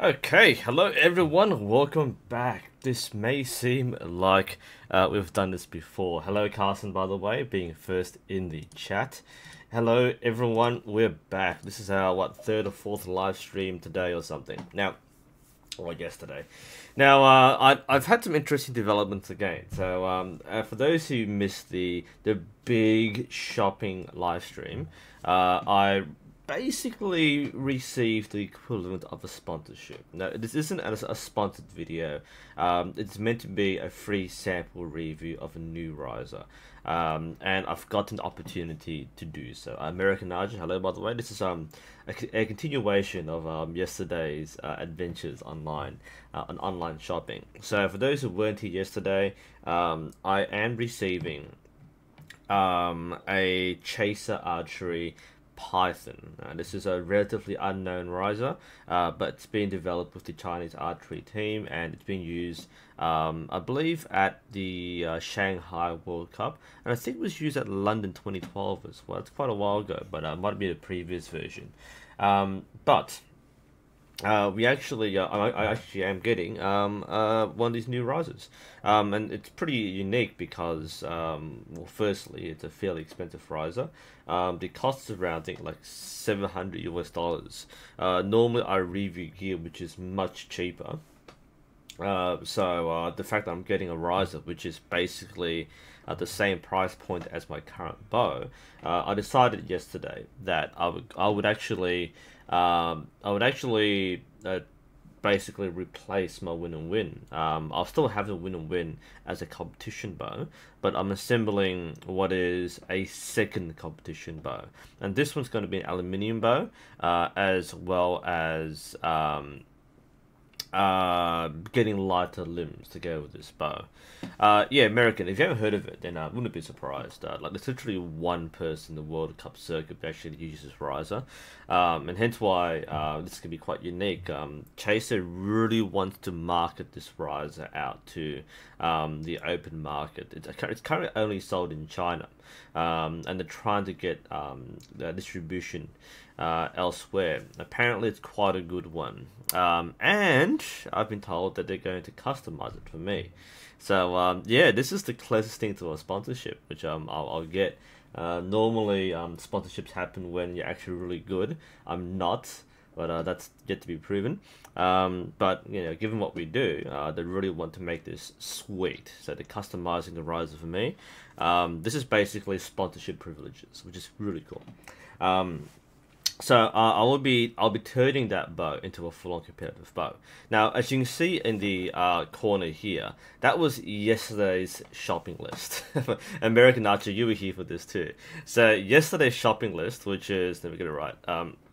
Okay, hello everyone, welcome back. This may seem like we've done this before. Hello Carson, by the way, being first in the chat. Hello everyone, we're back. This is our, third or fourth live stream today or something. Now, or yesterday. Now, I've had some interesting developments again. So, for those who missed the big shopping live stream, I basically received the equivalent of a sponsorship. Now, this isn't a sponsored video. It's meant to be a free sample review of a new riser. And I've gotten the opportunity to do so. American Archery, hello by the way. This is a continuation of yesterday's adventures online, on online shopping. So for those who weren't here yesterday, I am receiving a Chaser Archery Python. This is a relatively unknown riser, but it's been developed with the Chinese archery team, and it's been used, I believe, at the Shanghai World Cup, and I think it was used at London 2012 as well. It's quite a while ago, but it might be the previous version. But we actually, I actually am getting one of these new risers, and it's pretty unique because, well, firstly, it's a fairly expensive riser. The cost is around, I think, like $700 US. Normally, I review gear which is much cheaper. So the fact that I'm getting a riser which is basically at the same price point as my current bow, I decided yesterday that I would actually basically replace my win and win. I'll still have the win and win as a competition bow, but I'm assembling what is a second competition bow, and this one's going to be an aluminium bow, as well as getting lighter limbs to go with this bow. Yeah, American, if you haven't heard of it, then I wouldn't be surprised. Like, there's literally one person in the World Cup circuit that actually uses this riser, and hence why this can be quite unique. Chaser really wants to market this riser out to the open market. It's currently only sold in China, and they're trying to get the distribution elsewhere. Apparently it's quite a good one, and I've been told that they're going to customize it for me. So yeah, this is the closest thing to a sponsorship which I'll get. Normally sponsorships happen when you're actually really good. I'm not, but that's yet to be proven. But you know, given what we do, they really want to make this sweet, so they're customizing the riser for me. This is basically sponsorship privileges, which is really cool. So I'll be turning that bow into a full-on competitive bow. Now, as you can see in the corner here, that was yesterday's shopping list. American Archer, you were here for this too. So yesterday's shopping list, which is, let me get it right.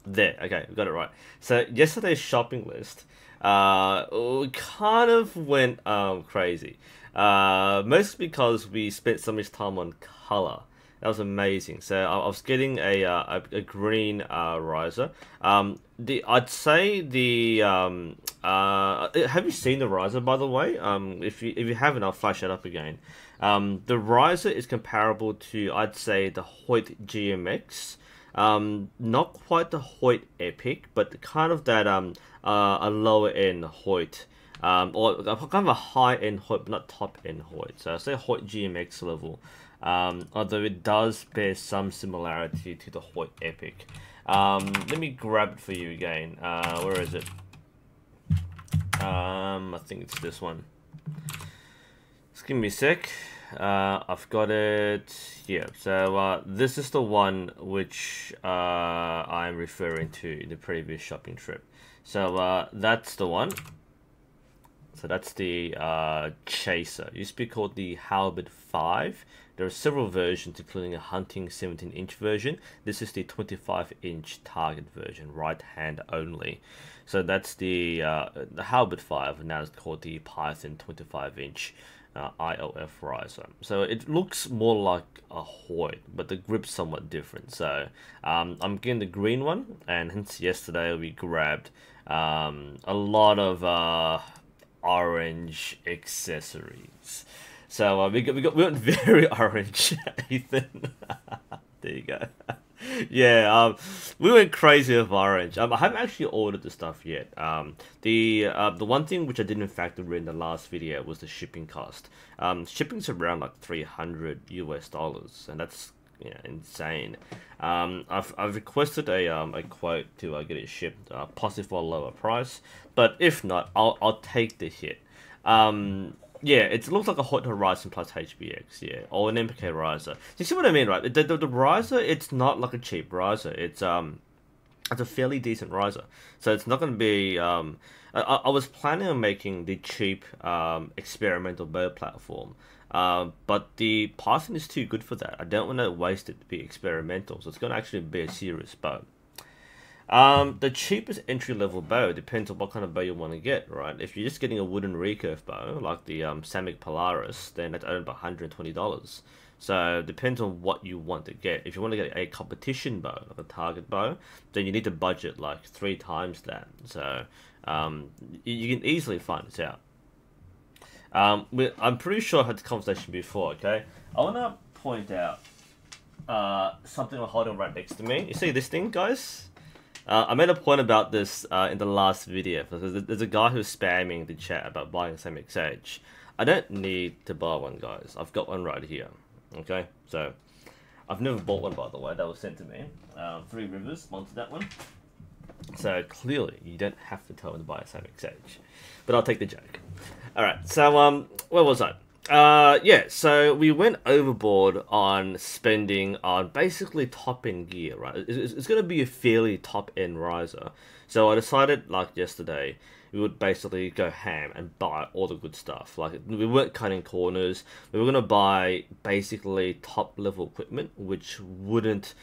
There, okay, we got it right. So yesterday's shopping list kind of went crazy. Mostly because we spent so much time on color. That was amazing. So I was getting a green riser. I'd say the have you seen the riser, by the way? If you haven't, I'll flash it up again. The riser is comparable to, I'd say, the Hoyt GMX. Not quite the Hoyt Epic, but kind of that a lower end Hoyt. Or kind of a high end Hoyt, but not top end Hoyt. So I say Hoyt GMX level. Although it does bear some similarity to the Hoyt Epic. Let me grab it for you again. Where is it? I think it's this one. Just give me a sec. I've got it here. So this is the one which I'm referring to in the previous shopping trip. So that's the one. So that's the Chaser. It used to be called the Halberd 5. There are several versions, including a hunting 17-inch version. This is the 25-inch target version, right hand only. So that's the Halberd 5, and now it's called the Python 25-inch IOF riser. So it looks more like a Hoyt, but the grip's somewhat different. So I'm getting the green one, and hence yesterday we grabbed a lot of orange accessories. So we went very orange, Ethan. There you go. Yeah, we went crazy with orange. I haven't actually ordered the stuff yet. The one thing which I didn't factor in the last video was the shipping cost. Shipping's around like $300 US, and that's, yeah, insane. I've requested a quote to get it shipped, possibly for a lower price, but if not, I'll take the hit. Yeah, it looks like a Hot Horizon plus HBX, yeah, or an MPK riser. You see what I mean, right? The riser, it's not like a cheap riser. It's a fairly decent riser, so it's not going to be. I was planning on making the cheap experimental bow platform, but the Python is too good for that. I don't want to waste it to be experimental, so it's going to actually be a serious bow. The cheapest entry-level bow depends on what kind of bow you want to get, right? If you're just getting a wooden recurve bow, like the Samick Polaris, then that's only about $120. So it depends on what you want to get. If you want to get a competition bow, like a target bow, then you need to budget like 3 times that. So you can easily find this out. I'm pretty sure I had this conversation before, okay? I want to point out something I'm holding right next to me. You see this thing, guys? I made a point about this in the last video. There's a guy who's spamming the chat about buying some XH. I don't need to buy one, guys. I've got one right here. Okay, so I've never bought one, by the way. That was sent to me. 3 Rivers sponsored that one. So clearly, you don't have to tell me to buy a Sam XH. But I'll take the joke. Alright, so where was I? Yeah, so we went overboard on spending on basically top-end gear, right? It's going to be a fairly top-end riser. So I decided, like yesterday, we would basically go ham and buy all the good stuff. Like, we weren't cutting corners. We were going to buy basically top-level equipment, which wouldn't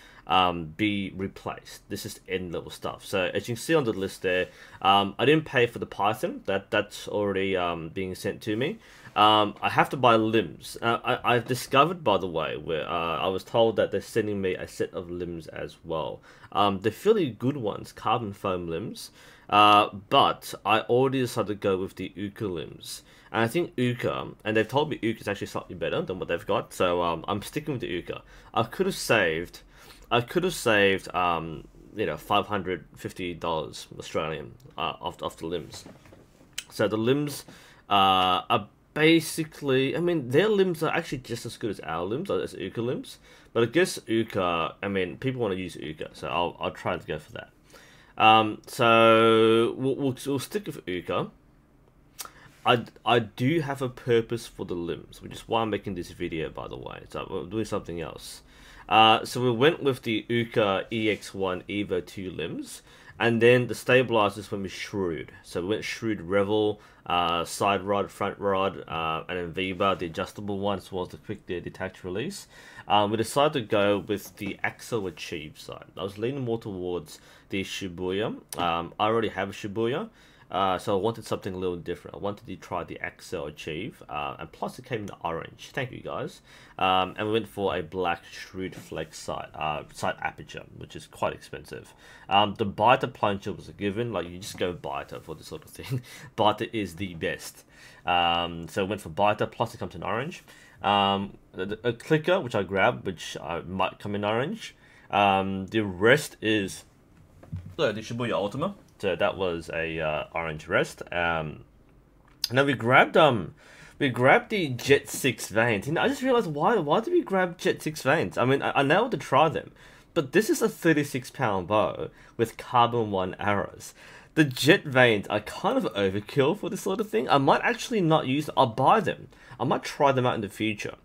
be replaced. This is end-level stuff. So as you can see on the list there, I didn't pay for the Python. That's already being sent to me. I have to buy limbs. I've discovered, by the way, where I was told that they're sending me a set of limbs as well. They're fairly good ones, carbon foam limbs, but I already decided to go with the Uka limbs. And I think Uka, and they've told me Uka is actually slightly better than what they've got, so I'm sticking with the Uka. I could have saved, you know, $550 Australian off the limbs. So the limbs are basically, I mean, their limbs are actually just as good as our limbs, as Uka limbs. But I guess Uka, I mean, people want to use Uka, so I'll try to go for that. So we'll stick with Uka. I do have a purpose for the limbs, which is why I'm making this video, by the way. So we're doing something else. So we went with the Uka EX1 Evo 2 limbs, and then the stabilizers went with Shrewd. So we went Shrewd Revel, side rod, front rod, and then Viva, the adjustable one, as well as the quick detach release. We decided to go with the Axo Achieve side. I was leaning more towards the Shibuya. I already have a Shibuya. So I wanted something a little different. I wanted to try the Axo Achieve, and plus it came in orange. Thank you, guys. And we went for a black Shrewd Flex sight aperture, which is quite expensive. The Biter plunger was a given. Like, you just go Biter for this sort of thing. Biter is the best. So I went for Biter, plus it comes in orange. A clicker, which I grabbed, which might come in orange. The rest is the Shibuya Ultima. So that was a orange rest. And then we grabbed the Jet 6 vanes. And I just realized, why did we grab Jet 6 vanes? I mean, I know to try them, but this is a 36-pound bow with carbon 1 arrows. The Jet vanes are kind of overkill for this sort of thing. I might actually not use them. I'll buy them. I might try them out in the future.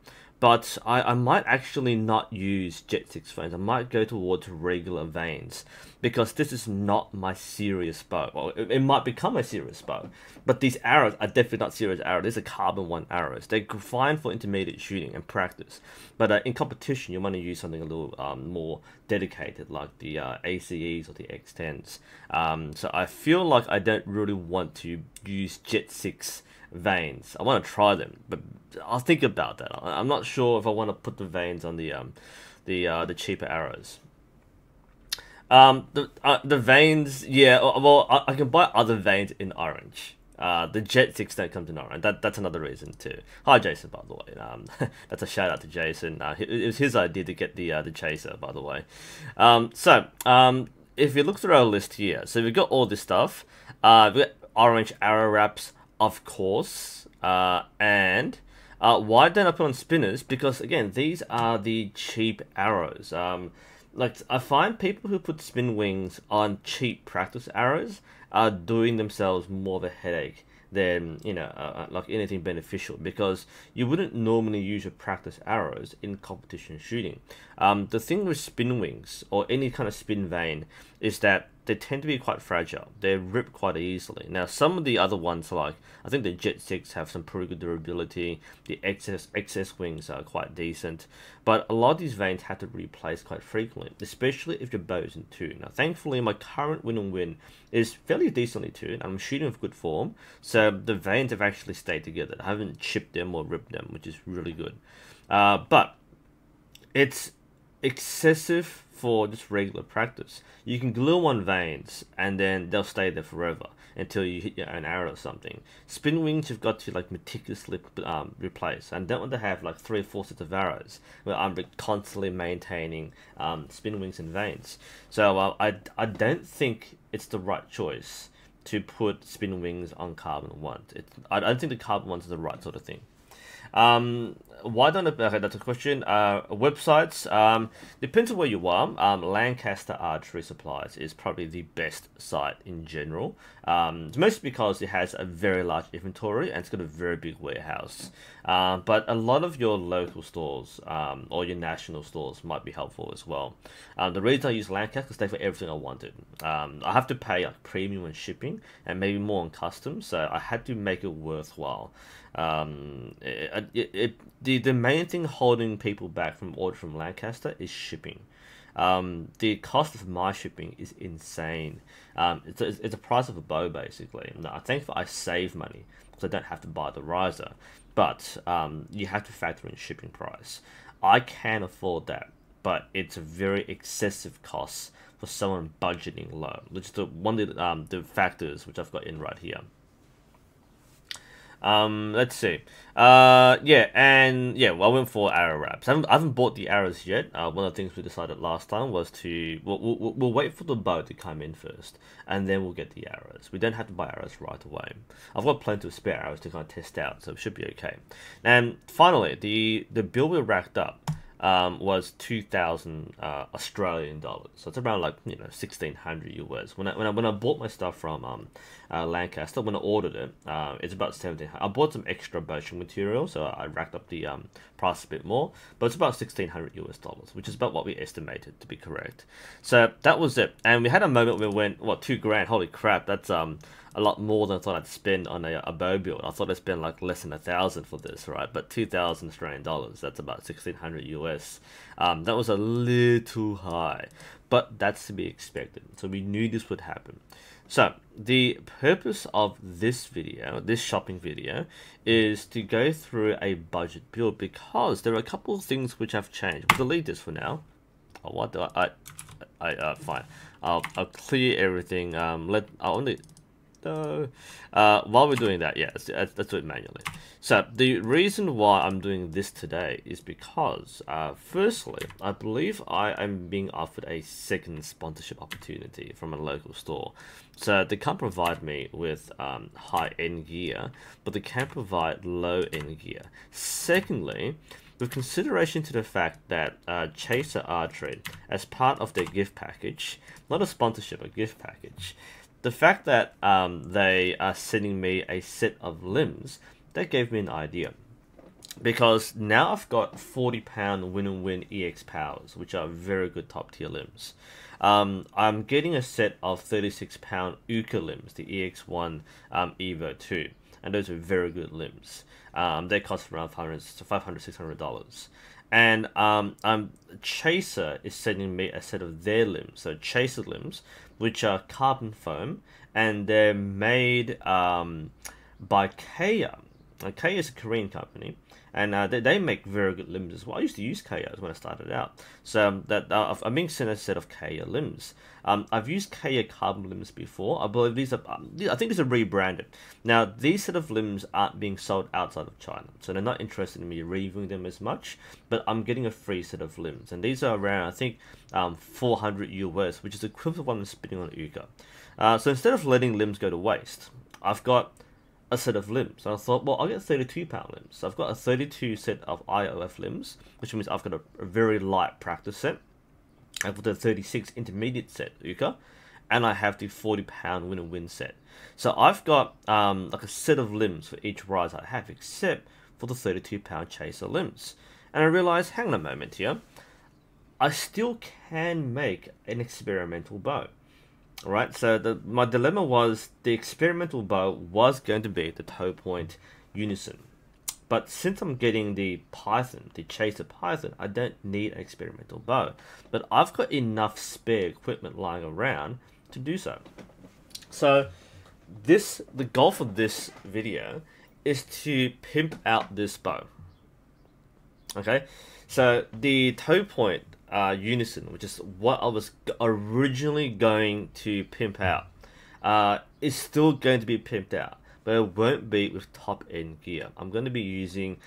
But I might actually not use Jet 6 vanes. I might go towards regular vanes, because this is not my serious bow. Well, it might become a serious bow, but these arrows are definitely not serious arrows. These are carbon 1 arrows. They're fine for intermediate shooting and practice, but in competition, you want to use something a little more dedicated, like the ACEs or the X10s. So I feel like I don't really want to use Jet 6 vanes. I want to try them, but I'll think about that. I'm not sure if I want to put the vanes on the cheaper arrows. The vanes, yeah. Well, I can buy other vanes in orange. The Jet 6 don't come to Nora, and that's another reason too. Hi Jason, by the way. That's a shout out to Jason. It was his idea to get the chaser, by the way. If you look through our list here, so we've got all this stuff. We've got orange arrow wraps, of course, and why don't I put on spinners? Because again, these are the cheap arrows. Like I find people who put spin wings on cheap practice arrows are doing themselves more of a headache than like anything beneficial, because you wouldn't normally use your practice arrows in competition shooting. The thing with spin wings or any kind of spin vane is that they tend to be quite fragile. They rip quite easily. Now, some of the other ones, like I think the Jet 6 have some pretty good durability. The XS wings are quite decent, but a lot of these vanes have to replace quite frequently, especially if your bow is in tune. Now, thankfully, my current win is fairly decently tuned. I'm shooting with good form, so the vanes have actually stayed together. I haven't chipped them or ripped them, which is really good. But it's excessive for just regular practice. You can glue on vanes and then they'll stay there forever until you hit your own arrow or something. Spin wings you've got to like meticulously replace, and don't want to have like 3 or 4 sets of arrows where I'm constantly maintaining spin wings and vanes. So I don't think it's the right choice to put spin wings on carbon ones. I don't think the carbon ones are the right sort of thing. Why don't I, okay, that's a question. Websites, depends on where you are. Lancaster Archery Supplies is probably the best site in general. It's mostly because it has a very large inventory and it's got a very big warehouse. But a lot of your local stores or your national stores might be helpful as well. The reason I use Lancaster is they for everything I wanted. I have to pay like premium on shipping and maybe more on customs, so I had to make it worthwhile. The main thing holding people back from ordering from Lancaster is shipping. The cost of my shipping is insane. It's a price of a bow basically. Now, I think I save money because I don't have to buy the riser, but you have to factor in shipping price. I can afford that, but it's a very excessive cost for someone budgeting low, which is one of the factors which I've got in right here. Let's see. Well, I went for arrow wraps. I haven't bought the arrows yet. One of the things we decided last time was to we'll wait for the bow to come in first, and then we'll get the arrows. We don't have to buy arrows right away. I've got plenty of spare arrows to kind of test out, so it should be okay. And finally, the bill we racked up was 2,000 Australian dollars. So it's around like 1,600 US. When I bought my stuff from Lancaster, when I ordered it, it's about 1,700. I bought some extra bowstring material, so I racked up the price a bit more. But it's about 1,600 US dollars, which is about what we estimated to be correct. So that was it. And we had a moment where we went, what, 2 grand? Holy crap! That's a lot more than I thought I'd spend on a bow build. I thought I'd spend like less than 1,000 for this, right? But 2,000 Australian dollars, that's about 1,600 US. That was a little high, but that's to be expected. So we knew this would happen. So the purpose of this video, this shopping video, is to go through a budget build because there are a couple of things which have changed. We'll delete this for now. Oh, what do fine. I'll clear everything. I'll only. While we're doing that, yeah, let's do it manually. So the reason why I'm doing this today is because, firstly, I believe I am being offered a second sponsorship opportunity from a local store. So they can't provide me with high-end gear, but they can provide low-end gear. Secondly, with consideration to the fact that Chaser Archery, as part of their gift package, not a sponsorship, a gift package, the fact that they are sending me a set of limbs, that gave me an idea. Because now I've got 40-pound Win EX powers, which are very good top tier limbs. I'm getting a set of 36-pound Uka limbs, the EX1 Evo 2, and those are very good limbs. They cost around $500, $600. And Chaser is sending me a set of their limbs, so Chaser limbs, which are carbon foam, and they're made by Kea. Kaya is a Korean company, and they make very good limbs as well. I used to use Kaya when I started out, so I'm being sent a set of Kaya limbs. I've used Kaya carbon limbs before. I believe these are, I think these are rebranded. Now, these set of limbs aren't being sold outside of China, so they're not interested in me reviewing them as much, but I'm getting a free set of limbs, and these are around, I think, 400 US, which is equivalent to what I'm spending on Uka. So instead of letting limbs go to waste, I've got a set of limbs. And I thought, well, I'll get 32-pound limbs. So I've got a 32 set of IOF limbs, which means I've got a very light practice set. I've got the 36 intermediate set, Uka, and I have the 40-pound win and win set. So I've got like a set of limbs for each rise I have, except for the 32-pound chaser limbs. And I realized, hang on a moment here, I still can make an experimental bow. Alright, so my dilemma was the experimental bow was going to be the toe point unison. But since I'm getting the Python, the Chaser Python, I don't need an experimental bow. But I've got enough spare equipment lying around to do so. So the goal for this video is to pimp out this bow. Okay, so the toe point unison, which is what I was originally going to pimp out, is still going to be pimped out, but it won't be with top end gear. I'm going to be using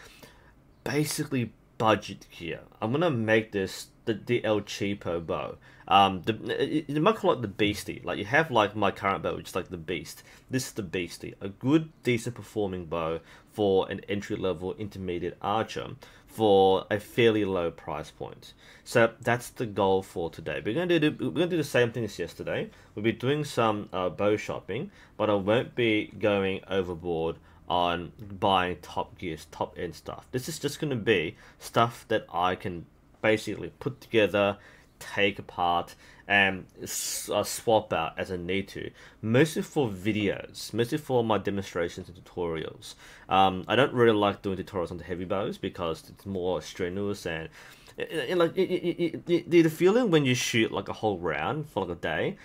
basically budget gear. I'm going to make this the El Cheapo bow. You might call it the Beastie. Like, you have like my current bow, which is like the Beast. This is the Beastie, a good, decent performing bow for an entry-level intermediate archer for a fairly low price point. So that's the goal for today. We're going to do the same thing as yesterday. We'll be doing some bow shopping, but I won't be going overboard on buying top gears, top end stuff. This is just going to be stuff that I can basically put together, take apart, and swap out as I need to. Mostly for videos, mostly for my demonstrations and tutorials. I don't really like doing tutorials on the heavy bows because it's more strenuous, and like the feeling when you shoot like a whole round for like a day.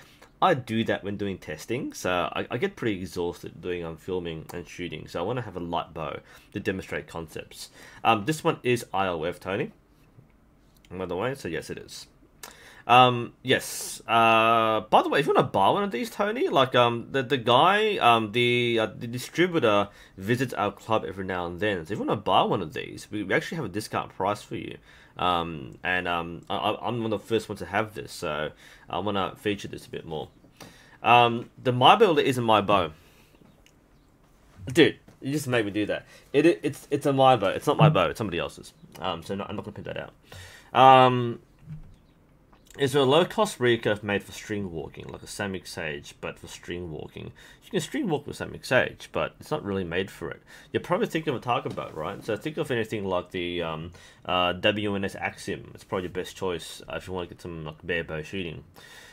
I do that when doing testing, so I get pretty exhausted doing filming and shooting. So I want to have a light bow to demonstrate concepts. This one is IOF, Tony. By the way, so yes, it is. Yes. By the way, if you want to buy one of these, Tony, like the guy, the distributor visits our club every now and then. So if you want to buy one of these, we actually have a discount price for you. I'm one of the first ones to have this, so I want to feature this a bit more. The my builder isn't my bow, dude. You just make me do that. It's a my bow. It's not my bow. It's somebody else's. So no, I'm not gonna put that out. It's a low-cost recurve made for string walking, like a Samick Sage, but for string walking. You can string walk with Samick Sage, but it's not really made for it. You're probably thinking of a target bow, right? So think of anything like the WNS Axiom. It's probably your best choice if you want to get some like barebow shooting.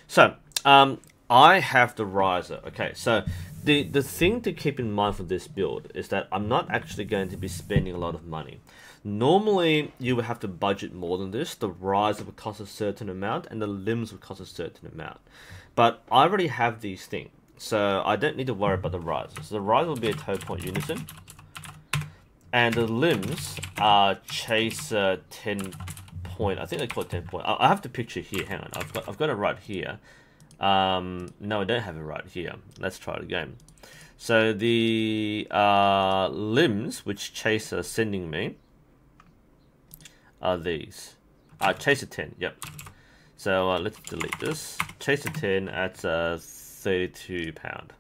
So I have the riser. Okay, so the thing to keep in mind for this build is that I'm not actually going to be spending a lot of money. Normally, you would have to budget more than this. The riser would cost a certain amount, and the limbs would cost a certain amount. But I already have these things, so I don't need to worry about the riser. So the riser will be a toe point unison, and the limbs are Chaser 10 point. I think they call it 10 point. I have the picture here. Hang on, I've got it right here. No, I don't have it right here. Let's try it again. So the limbs which Chaser is sending me are these. Chaser 10, yep. So let's delete this. Chaser 10 at 32 pound.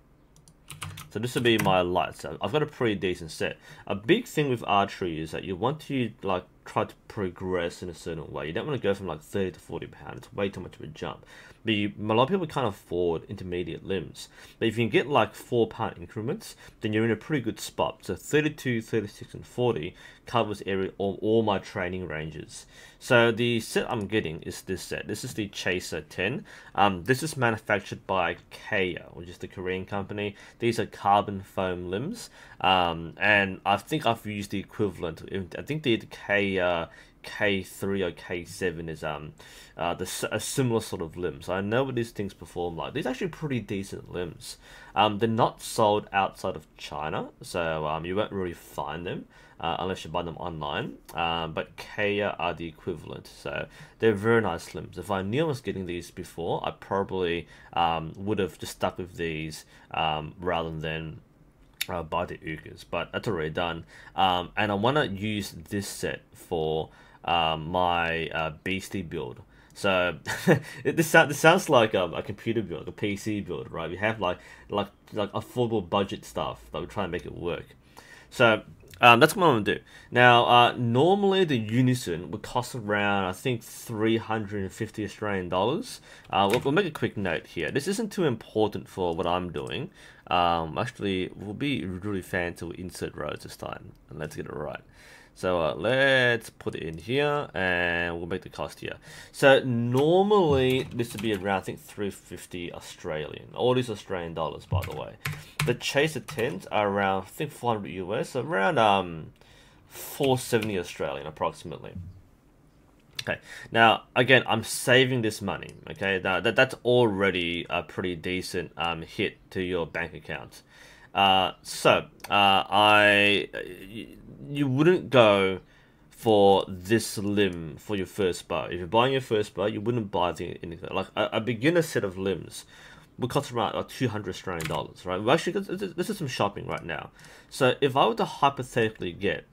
So this will be my light. So I've got a pretty decent set. A big thing with archery is that you want to like try to progress in a certain way. You don't want to go from like 30 to 40 pound. It's way too much of a jump. But a lot of people can't afford intermediate limbs. But if you can get like 4 pound increments, then you're in a pretty good spot. So 32, 36, and 40 covers all my training ranges. So the set I'm getting is this set. This is the Chaser 10. This is manufactured by Kaya, which is the Korean company. These are carbon foam limbs. And I think I've used the equivalent. I think the Kaya K3 or K7 is a similar sort of limb. So I know what these things perform like. These are actually pretty decent limbs. They're not sold outside of China, so you won't really find them unless you buy them online. But Kea are the equivalent, so they're very nice limbs. If I knew I was getting these before, I probably would have just stuck with these rather than buy the Uyghurs, but that's already done. And I want to use this set for my beastie build. So this sounds like a computer build, like a PC build, right? We have like affordable budget stuff, but we're trying to make it work. So that's what I'm gonna do. Now, normally the Unison would cost around, I think, 350 Australian dollars. We'll make a quick note here. This isn't too important for what I'm doing. Actually, we'll be really fancy with insert rows this time, and let's get it right. So let's put it in here, and we'll make the cost here. So normally this would be around, I think, 350 Australian. All these Australian dollars, by the way. The Chaser 10s are around, I think, 400 US, so around 470 Australian approximately. Okay, now again, I'm saving this money. Okay, now that's already a pretty decent hit to your bank account. You wouldn't go for this limb for your first bow. If you're buying your first bow, you wouldn't buy anything like a beginner set of limbs would cost around 200 Australian dollars, right? Well, actually, this is some shopping right now. So if I were to hypothetically get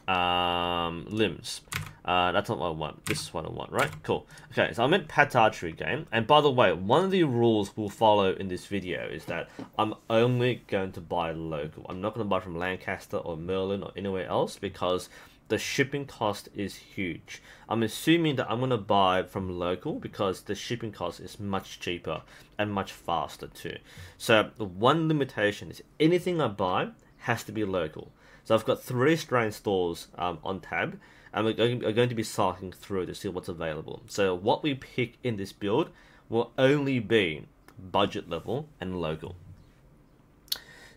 limbs, that's not what I want. This is what I want, right? Cool. Okay, so I'm at Pat's Archery game, and by the way, one of the rules we'll follow in this video is that I'm only going to buy local. I'm not going to buy from Lancaster or Merlin or anywhere else because the shipping cost is huge. I'm assuming that I'm going to buy from local because the shipping cost is much cheaper and much faster too. So the one limitation is anything I buy has to be local. So I've got 3 Australian stores on tab, and we're going to be cycling through to see what's available. So what we pick in this build will only be budget level and local.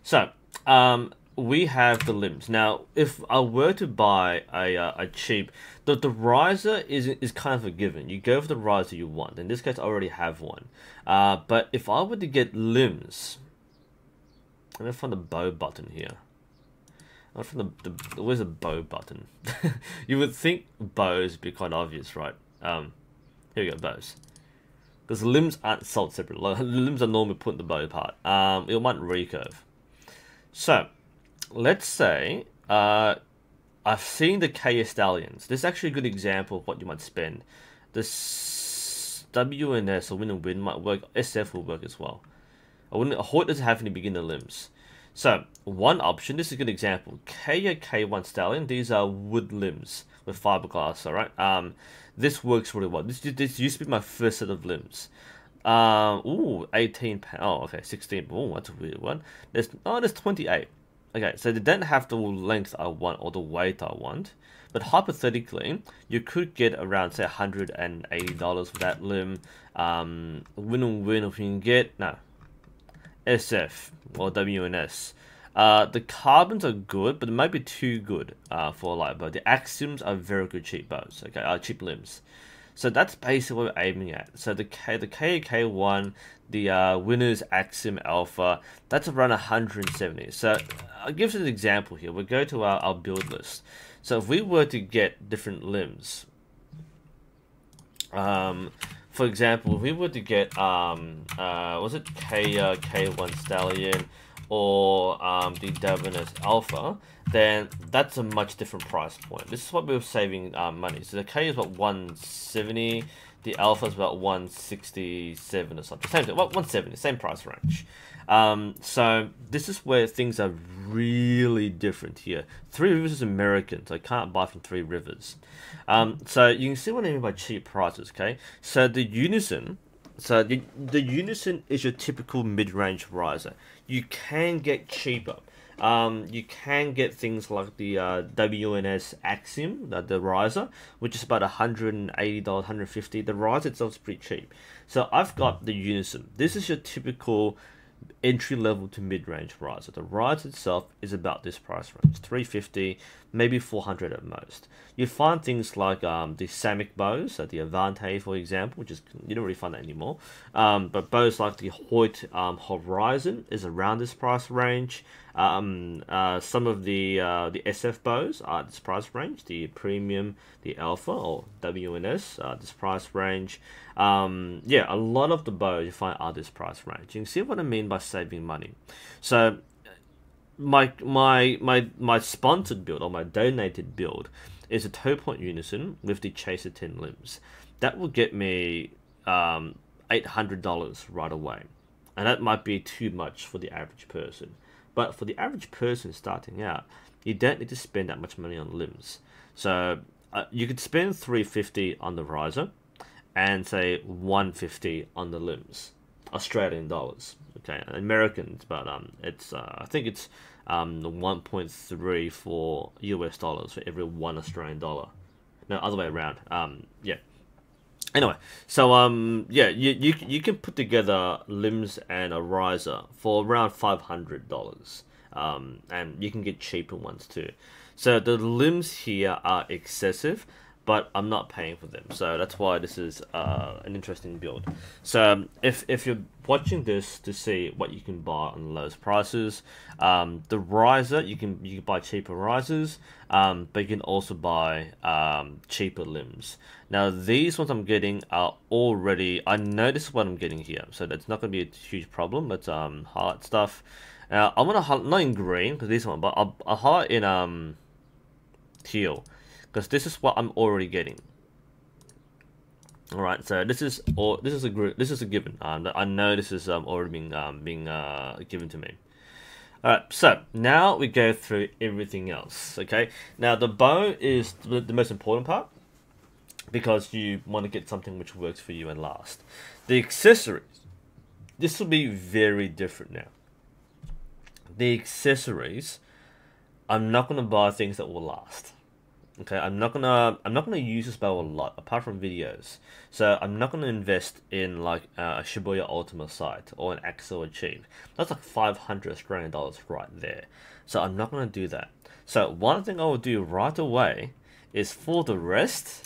So we have the limbs. Now, if I were to buy a cheap, the riser is kind of a given. You go for the riser you want. In this case, I already have one. But if I were to get limbs, I'm going to find the bow button here. From where's the bow button? You would think bows would be quite obvious, right? Here we go, bows. Because limbs aren't sold separately. Limbs are normally put in the bow part. It might recurve. So, let's say I've seen the KS Stallions. This is actually a good example of what you might spend. This WNS or Win and Win might work. SF will work as well. I hope it doesn't have any beginner limbs. So, one option, this is a good example. K1 Stallion, these are wood limbs with fiberglass, alright? This works really well. This used to be my first set of limbs. 18 pounds. Oh, okay, 16. Oh, that's a weird one. There's 28. Okay, so they don't have the length I want or the weight I want. But hypothetically, you could get around, say, $180 for that limb. Win and Win if you can get... No. SF or WNS. The carbons are good, but it might be too good for a light bow. The axioms are very good cheap bows, okay, cheap limbs. So that's basically what we're aiming at. So the KK1, the Winners Axiom Alpha, that's around 170. So I'll give you an example here. We'll go to our build list. So if we were to get different limbs, for example, if we were to get, was it K1 Stallion or the WNS Alpha, then that's a much different price point. This is what we were saving money. So the K is about 170, the Alpha is about 167 or something. Same thing, well, 170, same price range. So this is where things are really different here. Three Rivers is American, so I can't buy from Three Rivers. So you can see what I mean by cheap prices, okay? So the Unison, the Unison is your typical mid-range riser. You can get cheaper. You can get things like the WNS Axiom, the riser, which is about $180, $150. The riser itself is pretty cheap. So I've got the Unison. This is your typical entry level to mid-range riser. The riser itself is about this price range, $350, maybe 400 at most. You find things like the Samick bows, the Avante, for example, which is, you don't really find that anymore. But bows like the Hoyt Horizon is around this price range. Some of the SF bows are this price range. The Premium, the Alpha or WNS, this price range. Yeah, a lot of the bows you find are this price range. You can see what I mean by saving money. So my sponsored build or my donated build is a toe point unison with the Chaser 10 limbs. That will get me $800 right away, and that might be too much for the average person. But for the average person starting out, you don't need to spend that much money on limbs. So you could spend $350 on the riser and say $150 on the limbs, Australian dollars. Okay, Americans, but I think it's 1.3 for US dollars for every one Australian dollar. No, other way around. Yeah. Anyway, so yeah, you can put together limbs and a riser for around $500. And you can get cheaper ones too. So the limbs here are excessive, but I'm not paying for them, so that's why this is an interesting build. So if you're watching this to see what you can buy on the lowest prices, the riser, you can buy cheaper risers, but you can also buy cheaper limbs. Now these ones I'm getting are already, I know this is what I'm getting here, so that's not going to be a huge problem. Let's highlight stuff. Now I'm going to highlight, not in green because this one, but I'll highlight in teal, because this is what I'm already getting. All right, so this is a given. I know this is already being given to me. All right, so now we go through everything else. Okay, now the bow is the most important part because you want to get something which works for you and last. The accessories, this will be very different now. The accessories, I'm not going to buy things that will last. Okay, I'm not gonna use this bow a lot apart from videos. So I'm not gonna invest in like a Shibuya Ultima sight or an Axo Achieve. That's like 500 Australian dollars right there. So I'm not gonna do that. So one thing I will do right away is for the rest,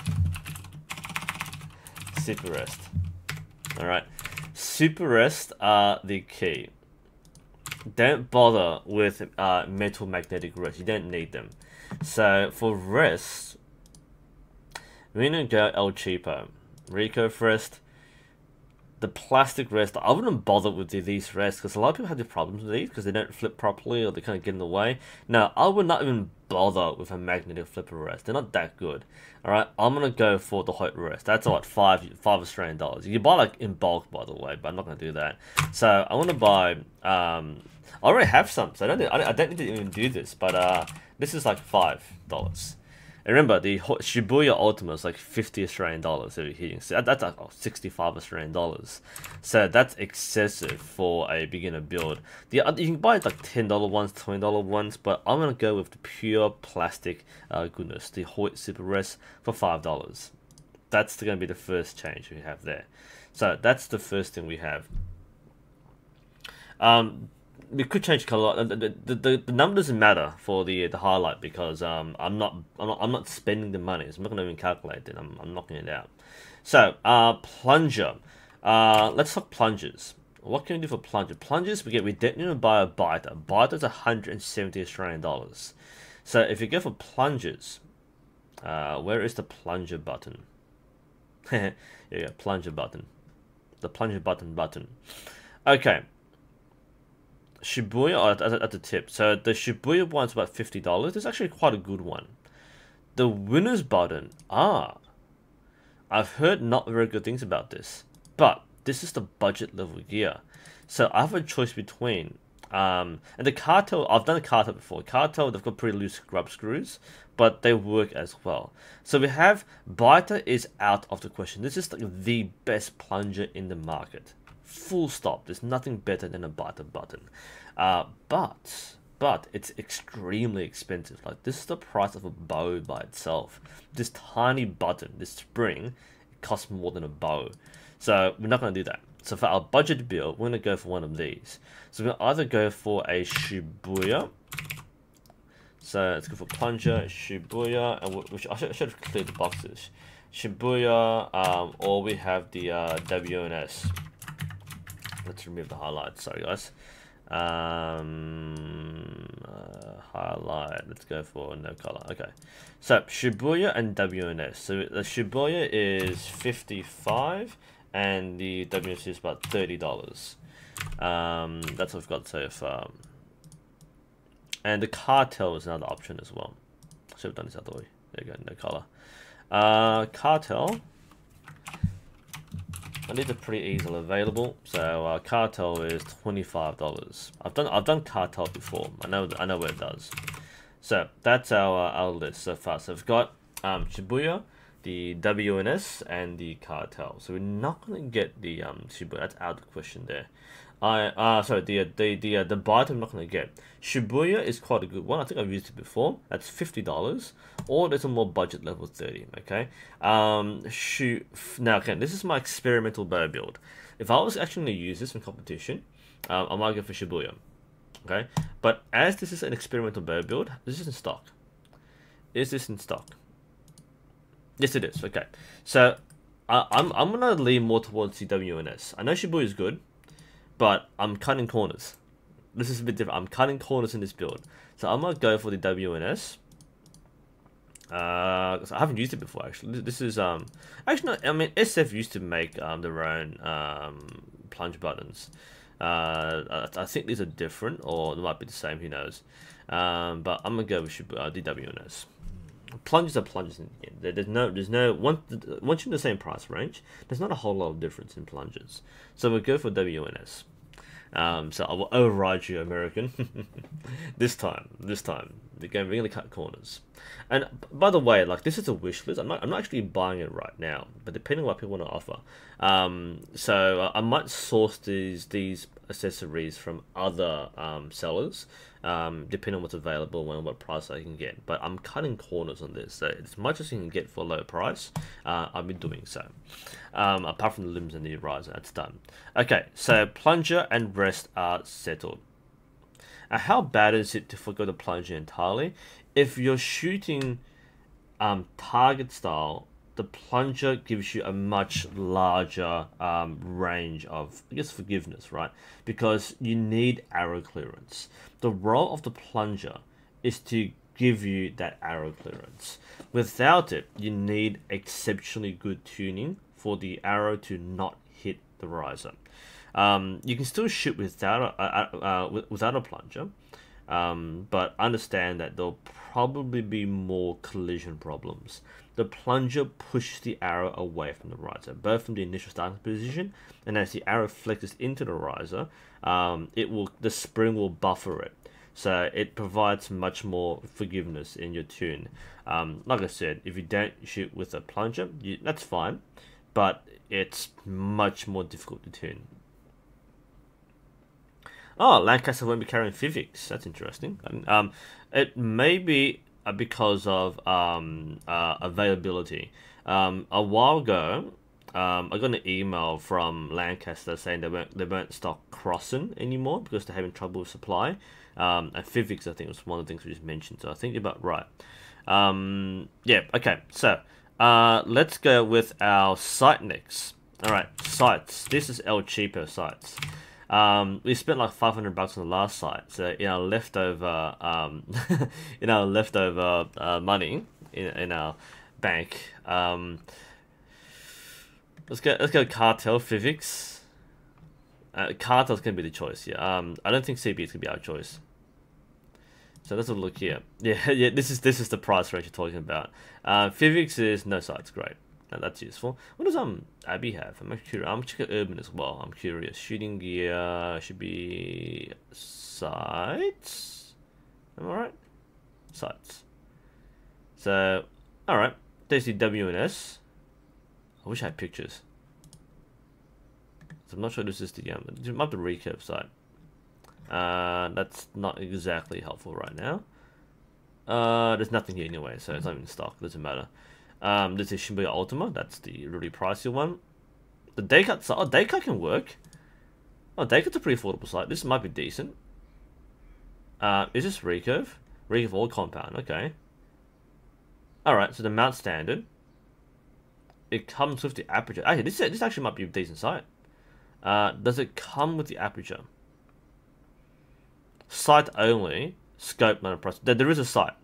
super rest. All right, super rest are the key. Don't bother with metal magnetic rest. You don't need them. So for rest, we're gonna go El Cheapo. Rico rest. The plastic rest, I wouldn't bother with these rests because a lot of people have the problems with these because they don't flip properly or they kind of get in the way. No, I would not even bother with a magnetic flipper rest. They're not that good. Alright, I'm gonna go for the Hoyt rest. That's what, five Australian dollars. You can buy like in bulk, by the way, but I'm not gonna do that. So I want to buy. I already have some, so I don't need to even do this. But this is like $5. And remember, the Shibuya Ultima is like 50 Australian dollars every hitting. So that's like 65 Australian dollars. So that's excessive for a beginner build. You can buy like $10 ones, $20 ones, but I'm gonna go with the pure plastic goodness, the Hoyt Super Rest for $5. That's gonna be the first change we have there. So that's the first thing we have. We could change color. The number doesn't matter for the highlight because I'm not spending the money. So I'm not going to even calculate it. I'm knocking it out. So plunger. Let's talk plungers. What can we do for plunger? Plungers we don't need to buy a biter. Biter's 170 Australian dollars. So if you go for plungers, where is the plunger button? Yeah, plunger button. The plunger button. Okay. Shibuya at the tip. So the Shibuya one's about $50. It's actually quite a good one. The winner's button. I've heard not very good things about this. But this is the budget level gear. So I have a choice between and the cartel. I've done a cartel before. Cartel, they've got pretty loose grub screws, but they work as well. So we have biter is out of the question. This is like the best plunger in the market. Full stop. There's nothing better than a biter button. But it's extremely expensive. Like this is the price of a bow by itself. This tiny button, this spring, it costs more than a bow. So we're not going to do that. So for our budget build, we're going to go for one of these. So we're going to either go for a Shibuya. So let's go for plunger, Shibuya, and which I should have cleared the boxes. Shibuya, or we have the WNS. Let's remove the highlights. Sorry, guys. Highlight. Let's go for no color. Okay. So Shibuya and WNS. So the Shibuya is 55, and the WNS is about $30. That's what we've got so far. And the cartel is another option as well. Should have done this other way. There you go, no color. Cartel. And these are pretty easily available. So cartel is $25. I've done cartel before. I know what it does. So that's our list so far. So we've got Shibuya, the WNS, and the cartel. So we're not gonna get the Shibuya. That's out of the question there. Sorry, the bite I'm not gonna get. Shibuya is quite a good one. I think I've used it before. That's $50, or there's a more budget level 30. Okay. Now again, this is my experimental bow build. If I was actually gonna use this in competition, I might go for Shibuya. Okay, but as this is an experimental bow build, this is in stock. Is this in stock? Yes, it is. Okay, so I'm gonna lean more towards the WNS. I know Shibuya is good, but I'm cutting corners. This is a bit different. I'm cutting corners in this build, so I'm gonna go for the WNS. I haven't used it before actually. This is actually no, I mean SF used to make their own plunge buttons. I think these are different, or they might be the same. Who knows? But I'm gonna go with the WNS. Plunges are plunges in the end. There's no once you're in the same price range, there's not a whole lot of difference in plunges. So we'll go for WNS. So I will override you, American. this time, we're gonna cut corners. And by the way, like this is a wish list. I'm not actually buying it right now, but depending on what people want to offer, so I might source these accessories from other sellers, depending on what's available and what price I can get. But I'm cutting corners on this, so as much as you can get for a low price, I've been doing so. Apart from the limbs and the riser, that's done. Okay, so plunger and rest are settled. How bad is it to forgo the plunger entirely? If you're shooting target style, the plunger gives you a much larger range of, I guess, forgiveness, right? Because you need arrow clearance. The role of the plunger is to give you that arrow clearance. Without it, you need exceptionally good tuning for the arrow to not hit the riser. You can still shoot without a plunger, but understand that there'll probably be more collision problems. The plunger pushes the arrow away from the riser, both from the initial starting position, and as the arrow flexes into the riser, the spring will buffer it. So it provides much more forgiveness in your tune. Like I said, if you don't shoot with a plunger, that's fine, but it's much more difficult to tune. Oh, Lancaster won't be carrying Physics. That's interesting. It may be because of availability. A while ago, I got an email from Lancaster saying they won't stock Crossen anymore because they're having trouble with supply. And Physics, I think, was one of the things we just mentioned. So I think you're about right. Yeah. Okay. So let's go with our sight next. All right, sights. This is El Cheapo sights. We spent like $500 on the last sight, so in our leftover, money in our bank, let's go cartel physics. Cartel's gonna be the choice here. I don't think CB is gonna be our choice. So let's have a look here. Yeah. This is the price range you're talking about. Physics is no sights, great. No, that's useful. What does Abby have? I'm curious. I'm checking Urban as well. I'm curious. Shooting gear should be sights. Am I right? Sights. So, all right. There's the WNS. I wish I had pictures. So I'm not sure this is the it might be the recurve sight. That's not exactly helpful right now. There's nothing here anyway, so it's not even in stock. Doesn't matter. This is Shibuya Ultima. That's the really pricey one. The Daycut site. Oh, Daycut can work. Oh, Daycut's a pretty affordable site. This might be decent. Is this recurve? Recurve or compound. Okay. Alright, so the mount standard. It comes with the aperture. Actually, this actually might be a decent sight. Does it come with the aperture? Sight only. Scope, not a price. There is a sight,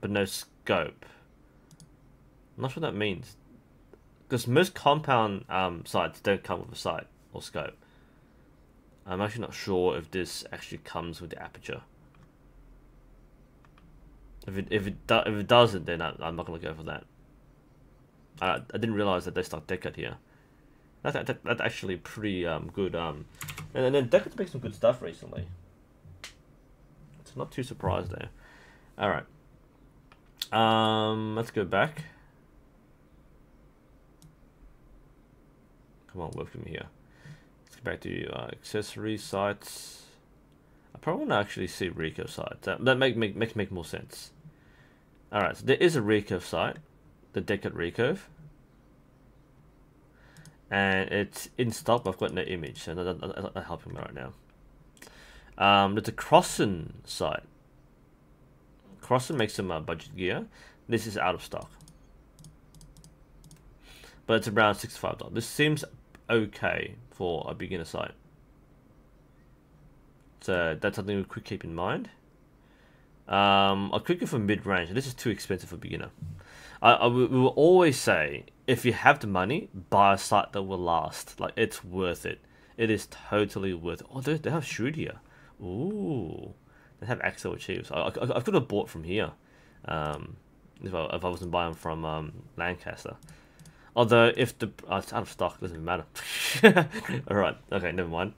but no scope. I'm not sure what that means. Because most compound sights don't come with a sight or scope. I'm actually not sure if this actually comes with the aperture. If it doesn't, then I'm not gonna go for that. I didn't realize that they stuck Deckard here. That's actually pretty good. And then Deckard's made some good stuff recently. So not too surprised there. All right. Let's go back. Come on, work with me here. Let's go back to accessory sites. I probably want to actually see recurve sites. That make more sense. All right, so there is a recurve site, the Deckard recurve, and it's in stock. But I've got no image, so that's not helping me right now. There's a Crossen site. Crossen makes some budget gear. This is out of stock, but it's around $65. This seems okay for a beginner site. So that's something we could keep in mind. I'll quick go for mid-range. This is too expensive for beginner. We will always say, if you have the money, buy a site that will last. Like, it's worth it. It is totally worth it. Oh, they have Shrewd here. Ooh. They have Axel Chiefs. I could have bought from here. If I wasn't buying from Lancaster. Although, if it's out of stock, doesn't matter. Alright, okay, never mind.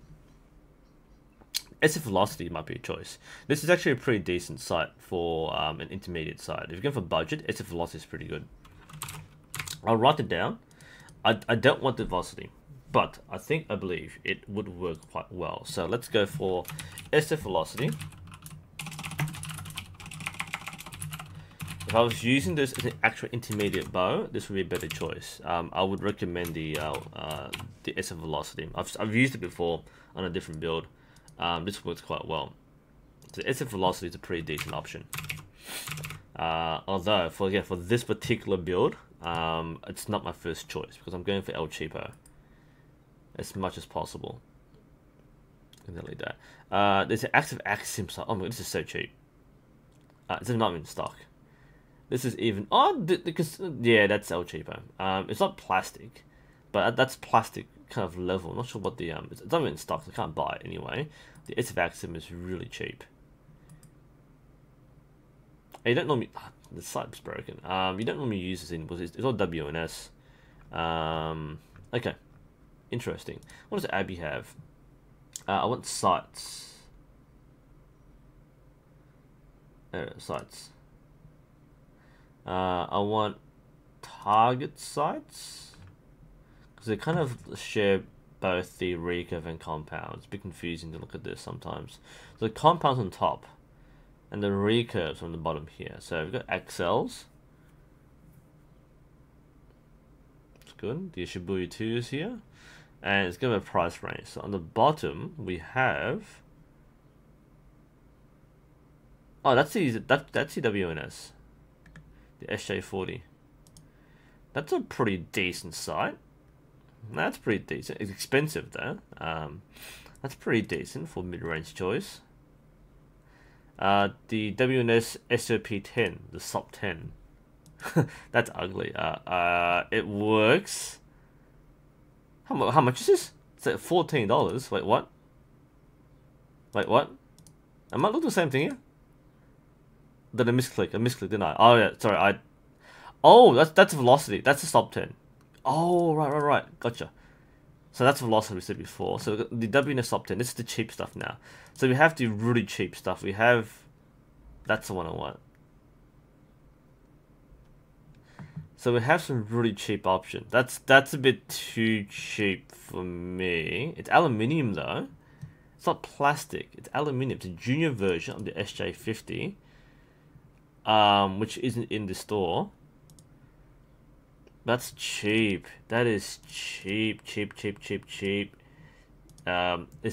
SF Velocity might be a choice. This is actually a pretty decent site for an intermediate site. If you're going for budget, SF Velocity is pretty good. I'll write it down. I don't want the Velocity, but I believe it would work quite well. So let's go for SF Velocity. If I was using this as an actual intermediate bow, this would be a better choice. I would recommend the SF Velocity. I've used it before on a different build. This works quite well. So the SF Velocity is a pretty decent option. Although for this particular build, it's not my first choice because I'm going for El Cheapo as much as possible. Delete that. There's an active Axiom site. Oh my god, this is so cheap. It's not even in stock. This is even because yeah, that's El Cheapo. It's not plastic, but that's plastic kind of level. I'm not sure what the it's not even in stock, so I can't buy it anyway. The SF Axiom is really cheap. And you don't normally the site's broken. You don't normally use this in, it's all WNS. Okay, interesting. What does Abby have? I want sites. Sites. I want target sites because they kind of share both the recurve and compound. It's a bit confusing to look at this sometimes. So the compound's on top and the recurve's on the bottom here. So we've got XLs. It's good. The Shibuya 2 is here. And it's got a price range. So on the bottom we have that's the WNS. The SJ40. That's a pretty decent site. That's pretty decent. It's expensive though. That's pretty decent for mid-range choice. The WNS SOP10, the SOP10. That's ugly. It works. How much is this? It's like $14. Wait, what? Wait, what? Am I looking at the same thing here? Did I misclick? I misclicked, didn't I? Oh yeah, sorry. Oh, that's velocity. That's the stop 10. Oh, right. Gotcha. So that's velocity we said before. So the WNS stop 10. This is the cheap stuff now. So we have the really cheap stuff. We have. That's the one I want. So we have some really cheap options. That's a bit too cheap for me. It's aluminium though. It's not plastic. It's aluminium. It's a junior version of the SJ50. Which isn't in the store. That's cheap. That is cheap. This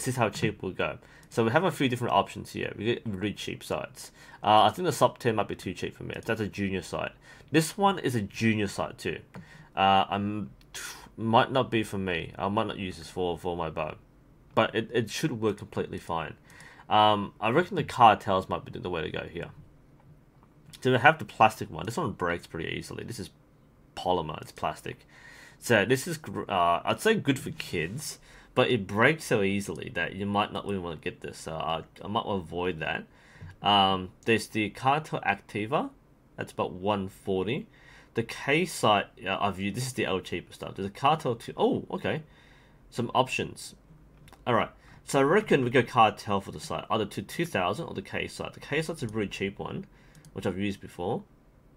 is how cheap we'll go. So we have a few different options here. We get really cheap sites. I think the sub 10 might be too cheap for me. That's a junior site. This one is a junior site too. Might not be for me. I might not use this for my bow, but it should work completely fine. I reckon the cartels might be the way to go here. So we have the plastic one. This one breaks pretty easily. This is polymer. It's plastic. So this is, I'd say, good for kids, but it breaks so easily that you might not really want to get this. So I might avoid that. There's the Cartel Activa. That's about 140. The K site I've used. This is the L cheaper stuff. There's a Cartel 2. Oh, okay. Some options. All right. So I reckon we go Cartel for the site, either to 2000 or the K site. The K site's a really cheap one, which I've used before.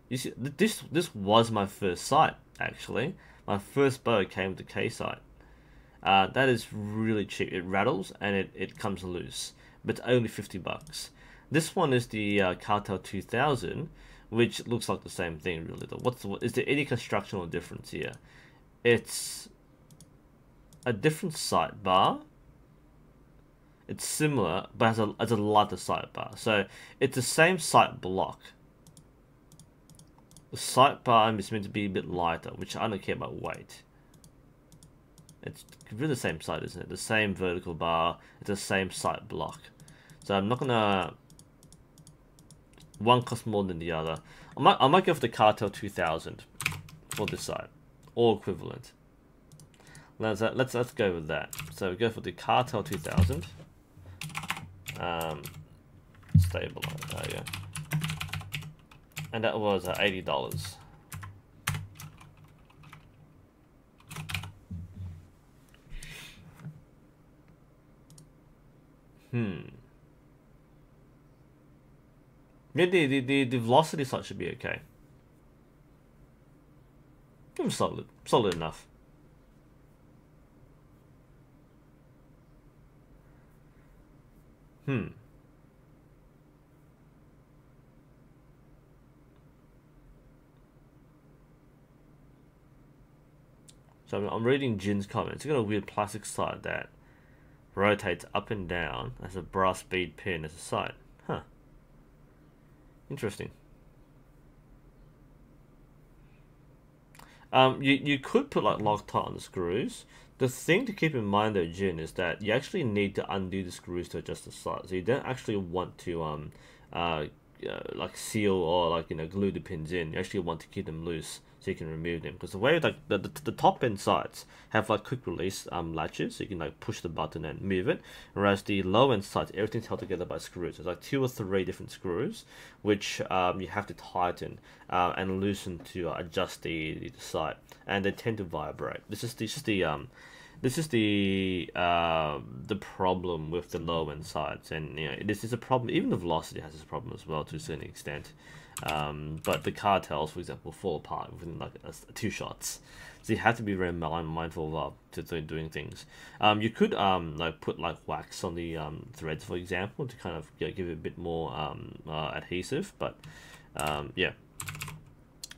You see, this was my first site actually. My first bow came with the K site. That is really cheap. It rattles and it comes loose, but it's only $50. This one is the Cartel 2000, which looks like the same thing really. Though, is there any constructional difference here? It's a different sidebar. It's similar, but has a lighter sidebar. So it's the same sight block. The sidebar is meant to be a bit lighter, which I don't care about weight. It's really the same side, isn't it? The same vertical bar. It's the same sight block. So I'm not gonna. One costs more than the other. I might go for the Cartel 2000 for this side, or equivalent. Let's go with that. So we go for the Cartel 2000. Stabilize. There you go. And that was $80. Yeah, the velocity site should be okay. Give them solid enough. So I'm reading Jin's comments. It's got a weird plastic sight that rotates up and down as a brass bead pin as a sight. Huh. Interesting. You could put like Loctite on the screws. The thing to keep in mind though, Jin, is that you actually need to undo the screws to adjust the sight. So you don't actually want to like seal or like glue the pins in. You actually want to keep them loose so you can remove them, because the way like the top end sights have like quick release latches, so you can like push the button and move it, whereas the low end sights, everything's held together by screws. There's like 2 or 3 different screws which you have to tighten and loosen to adjust the sight, and they tend to vibrate. This is the problem with the low end sights, and this is a problem. Even the velocity has this problem as well to a certain extent. But the cartels, for example, fall apart within like 2 shots. So you have to be very mindful of doing things. You could like put like wax on the threads, for example, to kind of give it a bit more adhesive. But yeah,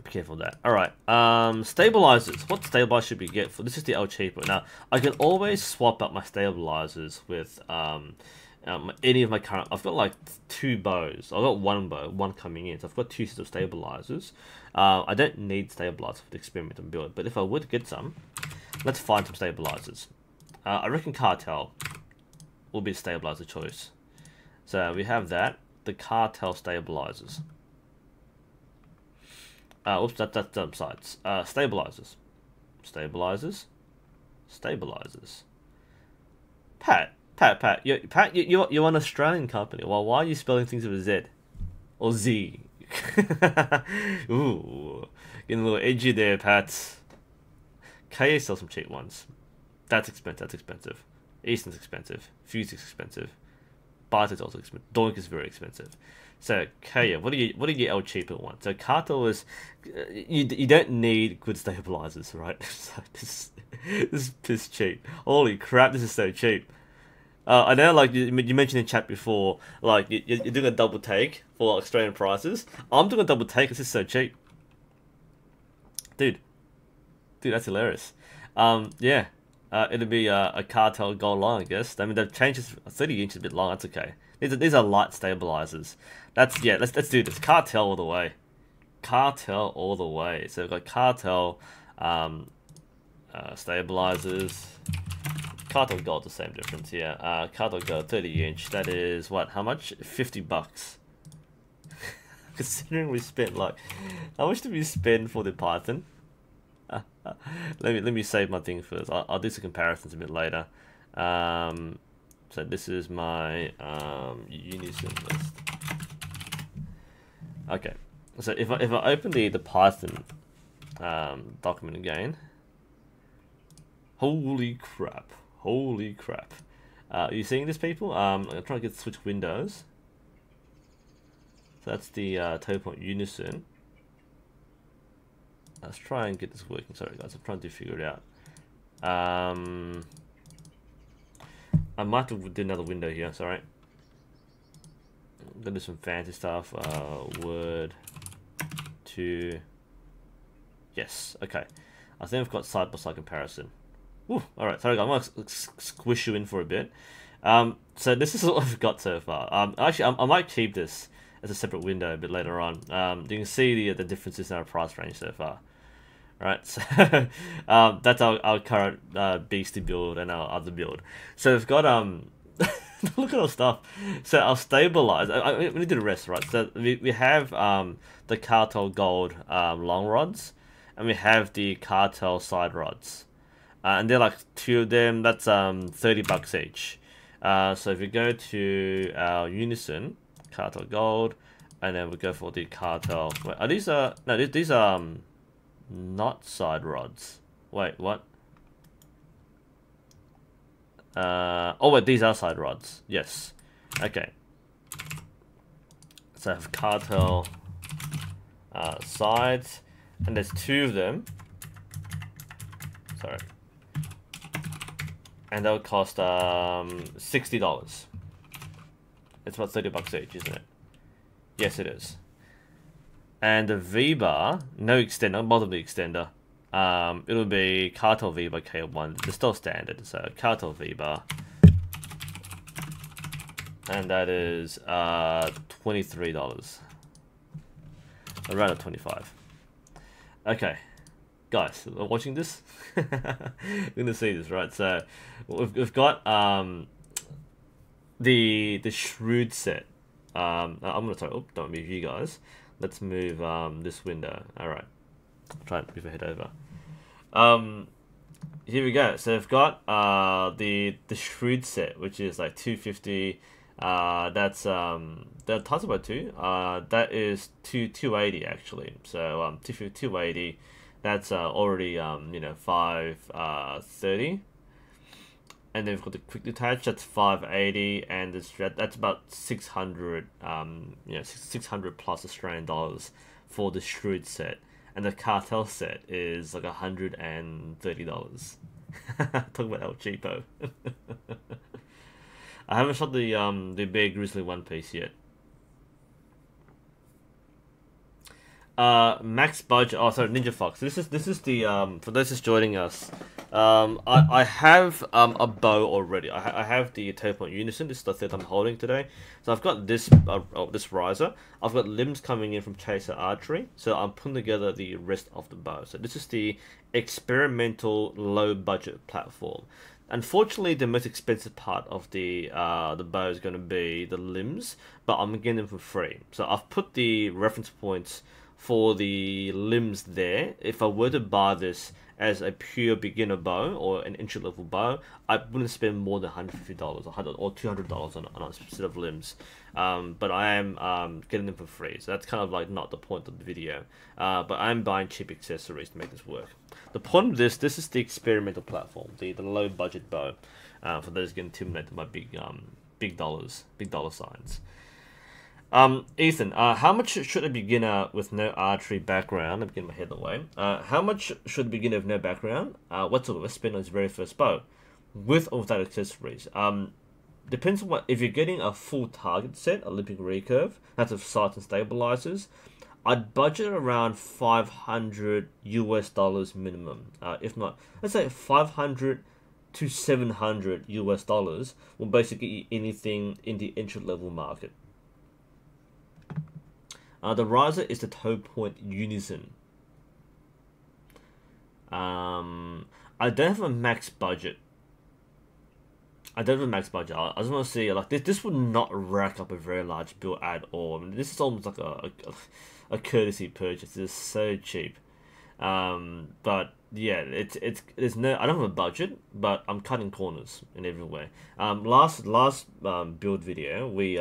be careful of that. All right, stabilizers. What stabilizer should we get for this? Is the El Cheapo. Now I can always swap out my stabilizers with any of my current. I've got like 2 bows. I've got 1 bow, 1 coming in. So I've got 2 sets of stabilizers. I don't need stabilizers for the experiment and build, but if I would get some, let's find some stabilizers. I reckon Cartel will be a stabilizer choice. So we have that, the Cartel stabilizers. Oops, that's dumb sites. Stabilizers. Pat, you're an Australian company. Well, why are you spelling things with a Z or Z? Ooh, getting a little edgy there, Pat. KA sells some cheap ones. That's expensive. Easton's expensive. Fuse is expensive. Bart's also expensive. Doink is very expensive. So Kaya, what do you El cheaper one? So Cartel is you don't need good stabilizers, right? So this is piss cheap. Holy crap, this is so cheap. I know, like you mentioned in chat before, like you're doing a double take for Australian prices. I'm doing a double take because it's so cheap, dude. That's hilarious. Yeah, It'll be a cartel gold long, I guess. I mean, they've changed this 30 inches a bit long. That's okay. These are light stabilizers. That's yeah. Let's do this. Cartel all the way. Cartel all the way. So we've got cartel stabilizers. Cartel gold, the same difference here. Cartel gold 30-inch. That is what? How much? $50. Considering we spent like, how much did we spend for the Python? Let me save my thing first. I'll do some comparisons a bit later. So this is my Unison list. Okay, so if I open the Python document again, holy crap! Holy crap! Are you seeing this, people? I'm trying to switch windows. So that's the toe point Unison. Let's try and get this working. Sorry guys, I'm trying to figure it out. I might have to do another window here, sorry. I'm gonna do some fancy stuff. Word to yes, okay. I think I've got side by side comparison. Woo, alright, sorry guys, I'm gonna squish you in for a bit. So this is what I've got so far. Actually, I might keep this as a separate window a bit later on. You can see the differences in our price range so far. Right, so that's our current beastie build and our other build. So we've got look at our stuff. So our stabilize. We need to do the rest, right? So we have the cartel gold long rods, and we have the cartel side rods, and they're like two of them. That's $30 each. So if we go to our Unison cartel gold, and then we go for the cartel. Wait, are these no? These are not side rods. Wait, what? Oh wait, these are side rods. Yes. Okay. So I have cartel sides, and there's two of them. Sorry. And they'll cost $60. It's about $30 each, isn't it? Yes, it is. And the V-bar, no extender, multiple extender. It'll be cartel V-bar K1. They're still standard, so cartel V-bar. And that is $23. Around at 25. Okay. Guys, watching this? You're gonna see this, right? So we've got the shrewd set. I'm gonna sorry, oh, don't move you guys. Let's move this window. Alright. Try and move ahead over. Here we go. So I've got the shrewd set, which is like 250. That's the Tazuba 2. That is 280 actually. So 250, 280. That's already you know 530. And then we've got the quick detach, that's 580, and that's about 600, you know, 600 plus Australian dollars for the shrewd set, and the cartel set is like $130. Talk about El Cheapo. I haven't shot the Bear Grizzly One Piece yet. Max budget. Oh, sorry, Ninja Fox. This is the for those just joining us. I have a bow already. I have the toe point Unison. This is the third I'm holding today. So I've got this this riser. I've got limbs coming in from Chaser Archery. So I'm putting together the rest of the bow. So this is the experimental low budget platform. Unfortunately, the most expensive part of the bow is going to be the limbs, but I'm getting them for free. So I've put the reference points for the limbs there. If I were to buy this as a pure beginner bow or an entry level bow, I wouldn't spend more than $150 or $200 on a set of limbs. But I am getting them for free, so that's kind of like not the point of the video. But I'm buying cheap accessories to make this work. The point of this is the experimental platform, the low budget bow. For those getting intimidated by big dollar signs. Ethan, how much should a beginner with no archery background, I'm getting my head away, how much should a beginner with no background, whatsoever, spend on his very first bow, with or without accessories? Depends on if you're getting a full target set, Olympic recurve, that's of sights and stabilizers, I'd budget around $500 US minimum. If not, let's say 500 to $700 will basically get you anything in the entry level market. The riser is the Toe Point Unison. I don't have a max budget. I just want to see, like, this would not rack up a very large bill at all. I mean, this is almost like a courtesy purchase. It's so cheap. But yeah, there's no, I don't have a budget, but I'm cutting corners in every way. Last build video, we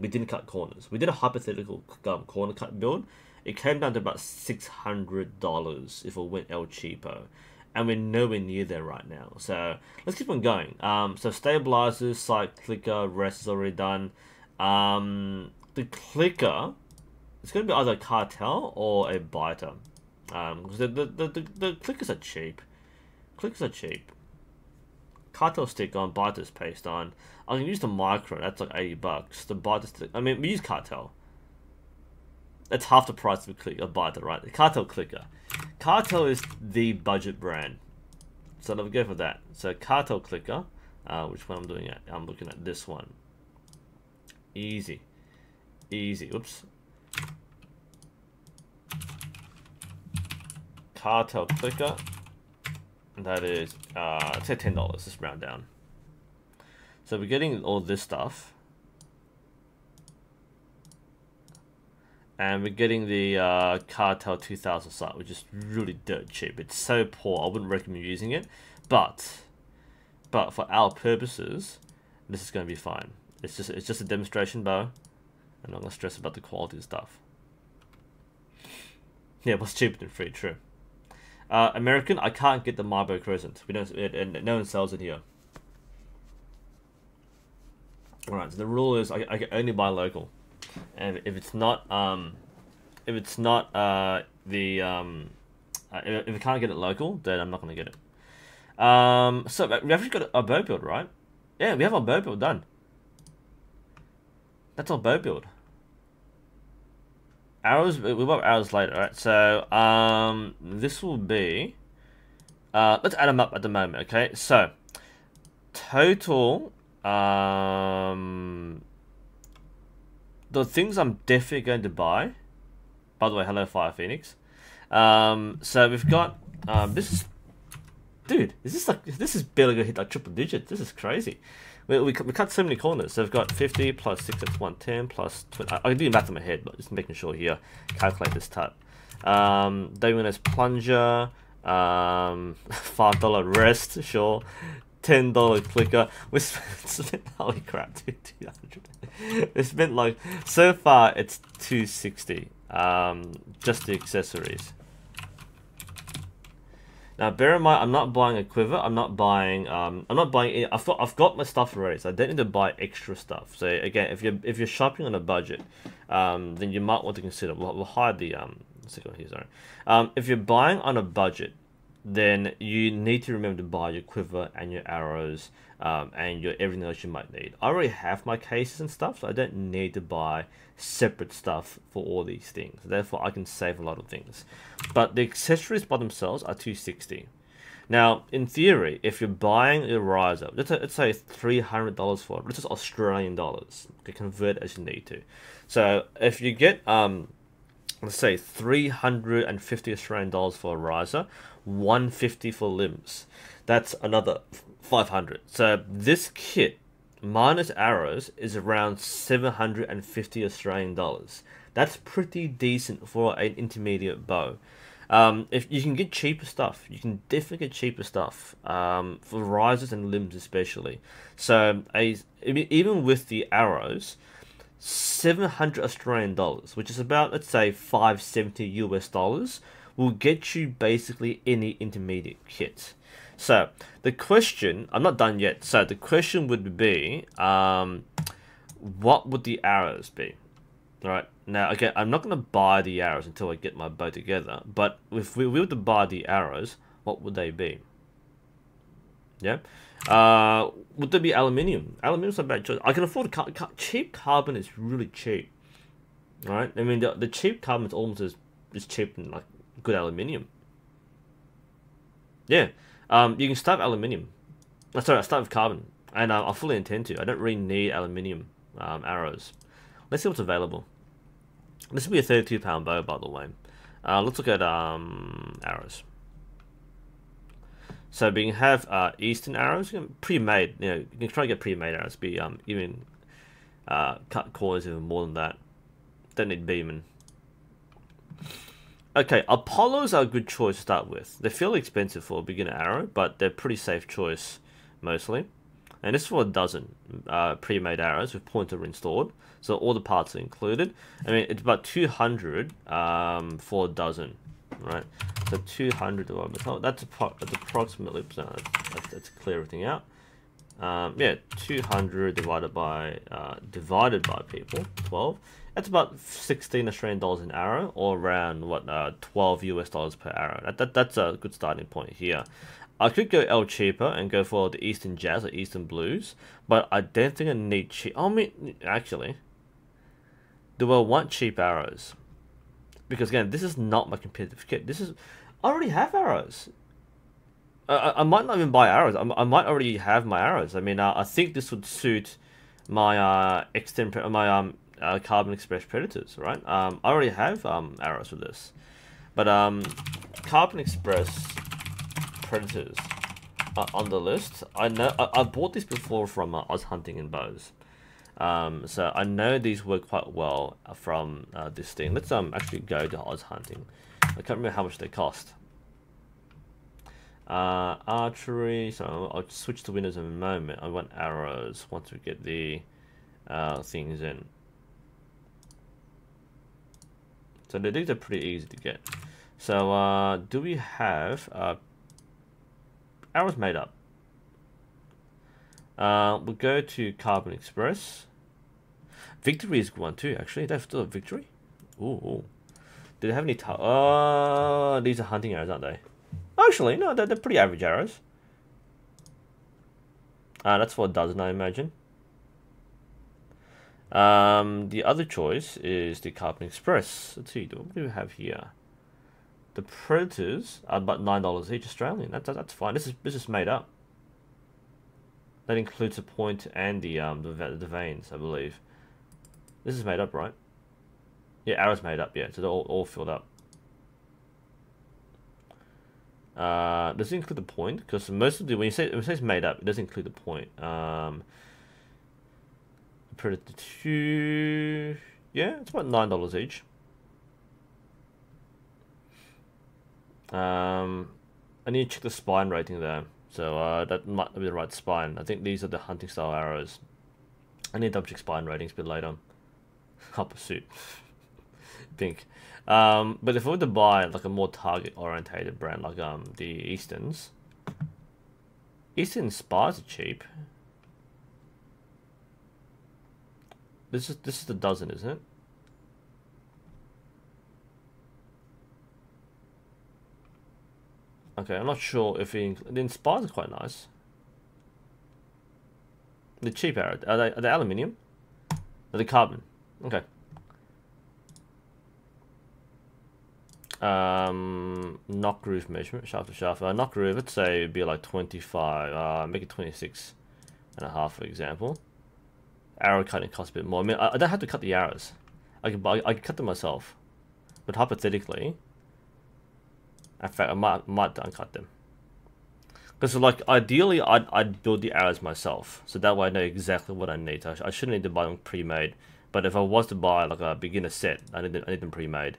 didn't cut corners. We did a hypothetical corner cut build. It came down to about $600 if it went El Cheapo, and we're nowhere near there right now. So let's keep on going. So stabilizers, side clicker, rest is already done. The clicker, it's going to be either a cartel or a biter. Because the clickers are cheap. Cartel stick on, biters paste on. I can use the micro, that's like $80. The biter stick, I mean, we use cartel. That's half the price of a biter, right? The cartel clicker. Cartel is the budget brand. So let's go for that. So cartel clicker, which one I'm doing at? I'm looking at this one. Easy. Oops. Cartel clicker. That is, let's say $10. Let's round down. So we're getting all this stuff. And we're getting the Cartel 2000 site, which is really dirt cheap. It's so poor, I wouldn't recommend using it. But for our purposes, this is going to be fine. It's just a demonstration bow. I'm not going to stress about the quality of stuff. Yeah, what's cheaper than free? True. American, I can't get the Barebow Crescent. We don't, and no one sells it here. Alright, so the rule is I can only buy local. And if it's not, if we can't get it local, then I'm not going to get it. So we actually got a bow build, right? Yeah, we have our bow build done. That's our bow build. Arrows, we'll have arrows later, right? So, this will be, let's add them up at the moment, okay? So, total, the things I'm definitely going to buy, by the way, hello Fire Phoenix. So we've got, this is, dude, this is barely going to hit like triple digits. This is crazy. We cut so many corners. So we've got 50 plus 6, that's 110 plus 20. I can do math in my head, but just making sure here, calculate this type. Then there's plunger, $5 rest, sure. $10 clicker. We spent holy crap, dude, 200. We spent like, so far it's 260. Just the accessories. Now bear in mind, I'm not buying a quiver. I'm not buying any, I've got my stuff already, so I don't need to buy extra stuff. So again, if you're shopping on a budget, then you might want to consider. We'll hide the here. Sorry. If you're buying on a budget, then you need to remember to buy your quiver and your arrows, and your everything else you might need. I already have my cases and stuff, so I don't need to buy separate stuff for all these things. Therefore, I can save a lot of things. But the accessories by themselves are $260. Now, in theory, if you're buying a riser, let's say $300 for it, which is Australian dollars. You can convert as you need to. So if you get let's say 350 Australian dollars for a riser, 150 for limbs. That's another 500. So this kit minus arrows is around 750 Australian dollars. That's pretty decent for an intermediate bow. If you can get cheaper stuff, you can definitely get cheaper stuff for risers and limbs especially. So even with the arrows, 700 Australian dollars, which is about, let's say, $570 US, will get you basically any intermediate kit. So the question, I'm not done yet. So the question would be, what would the arrows be? All right. Now, again, I'm not going to buy the arrows until I get my bow together. But if we were to buy the arrows, what would they be? Yeah. Would there be aluminium? Aluminium's not a bad choice. I can afford cheap carbon is really cheap. All right. I mean, the cheap carbon is almost as cheap than like good aluminium. Yeah. You can stuff aluminium. Sorry, I start with carbon, and I fully intend to. I don't really need aluminium arrows. Let's see what's available. This will be a 32-pound bow, by the way. Let's look at arrows. So we can have Eastern arrows, pre-made. You know, you can try to get pre-made arrows. Be even cut corners even more than that. Don't need beaming. Okay, Apollos are a good choice to start with. They're fairly expensive for a beginner arrow, but they're pretty safe choice mostly. And this is for a dozen pre-made arrows with pointer installed, so all the parts are included. I mean, it's about 200 for a dozen, right? So 200 divided by that's approximately. Let's clear everything out. Yeah, 200 divided by people 12. That's about 16 Australian dollars an arrow, or around what 12 US dollars per arrow. That's a good starting point here. I could go L cheaper and go for the Eastern Jazz or Eastern Blues, but I don't think I need cheap. I mean, actually, do I want cheap arrows? Because again, this is not my competitive kit. I already have arrows. I might not even buy arrows. I might already have my arrows. I mean, I think this would suit my Carbon Express Predators, right? I already have arrows for this, but Carbon Express Predators on the list. I know I bought these before from Oz Hunting and Bows, so I know these work quite well from this thing. Let's actually go to Oz Hunting. I can't remember how much they cost. Archery. So I'll switch to Windows in a moment. I want arrows once we get the things in. So these are pretty easy to get. So do we have arrows made up? We'll go to Carbon Express. Victory is one too, actually. They still have Victory. Ooh. Do they have any? These are hunting arrows, aren't they? Actually, no, they're pretty average arrows. That's for a dozen, I imagine. The other choice is the Carbon Express. Let's see, what do we have here? The Predators are about $9 each Australian. That's fine. This is made up. That includes the point and the veins, I believe. This is made up, right? Yeah, arrows made up. Yeah, so they're all filled up. Does it include the point? Because most of the when it says made up, it doesn't include the point. Predator 2, yeah, it's about $9 each. I need to check the spine rating there. So that might be the right spine. I think these are the hunting style arrows. I need to double check spine ratings a bit later. I'll pursuit. Pink. But if I were to buy like a more target orientated brand like the Easterns Spires are cheap. This is the dozen, isn't it? Okay, I'm not sure if the Inspires are quite nice. The cheap arrows, are they aluminium? Are they carbon? Okay. Knock groove measurement, shaft to shaft. Knock groove, let's say it'd be like 25. Make it 26.5, for example. Arrow cutting costs a bit more. I mean, I don't have to cut the arrows. I could cut them myself. But hypothetically, in fact, I might uncut them. Because like ideally, I'd build the arrows myself, so that way I know exactly what I need. So I shouldn't need to buy them pre-made. But if I was to buy like a beginner set, I need them pre-made.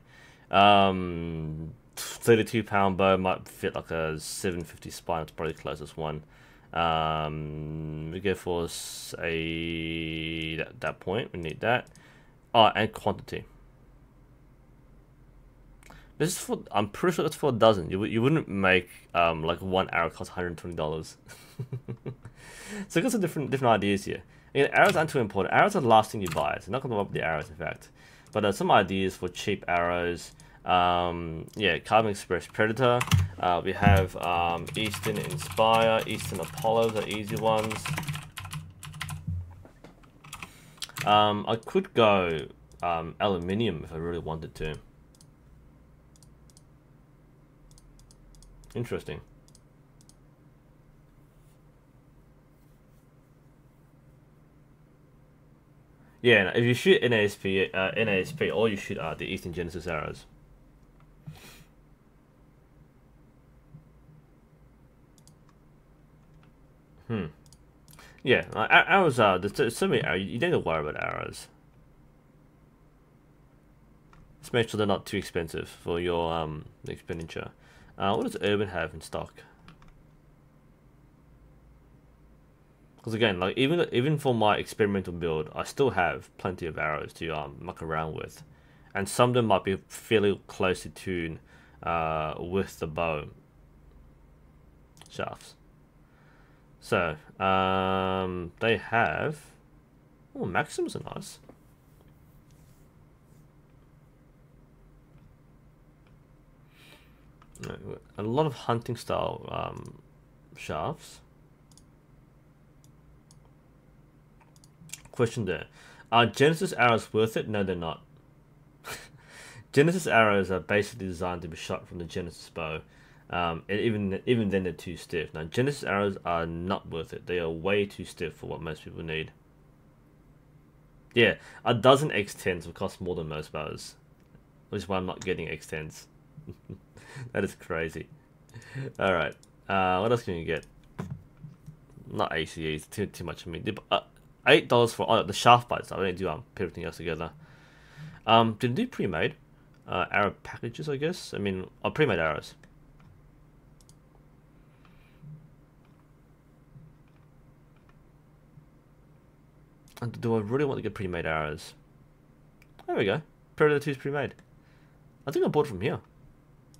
32-pound bow might fit like a 750 spine. It's probably the closest one. We go for that point. We need that. Oh, and quantity. This is for. I'm pretty sure it's for a dozen. You wouldn't make like one arrow cost $120. So I got some different ideas here. Again, arrows aren't too important. Arrows are the last thing you buy. So I'm not gonna buy the arrows, in fact. But some ideas for cheap arrows. Yeah, Carbon Express Predator. We have Eastern Inspire, Eastern Apollos are easy ones. I could go aluminium if I really wanted to. Interesting. Yeah, no, if you shoot NASP, all you shoot are the Eastern Genesis arrows. Yeah, arrows are there's so many arrows. You don't need to worry about arrows. Just make sure they're not too expensive for your expenditure. What does Urban have in stock? Because again, like even for my experimental build, I still have plenty of arrows to muck around with, and some of them might be fairly close to tune with the bow shafts. So they have. Oh, Maxims are nice. A lot of hunting style shafts. Question there. Are Genesis arrows worth it? No, they're not. Genesis arrows are basically designed to be shot from the Genesis bow. And even then they're too stiff. Now, Genesis arrows are not worth it. They are way too stiff for what most people need. Yeah, a dozen X10s will cost more than most bows. Which is why I'm not getting X10s. That is crazy. Alright. What else can you get? Not ACEs. Too much for me. $8 for the shaft bites. I don't do put everything else together. Did they do pre-made arrow packages? I guess. I mean, pre-made arrows. And do I really want to get pre-made arrows? There we go. Predator 2 is pre-made. I think I bought from here.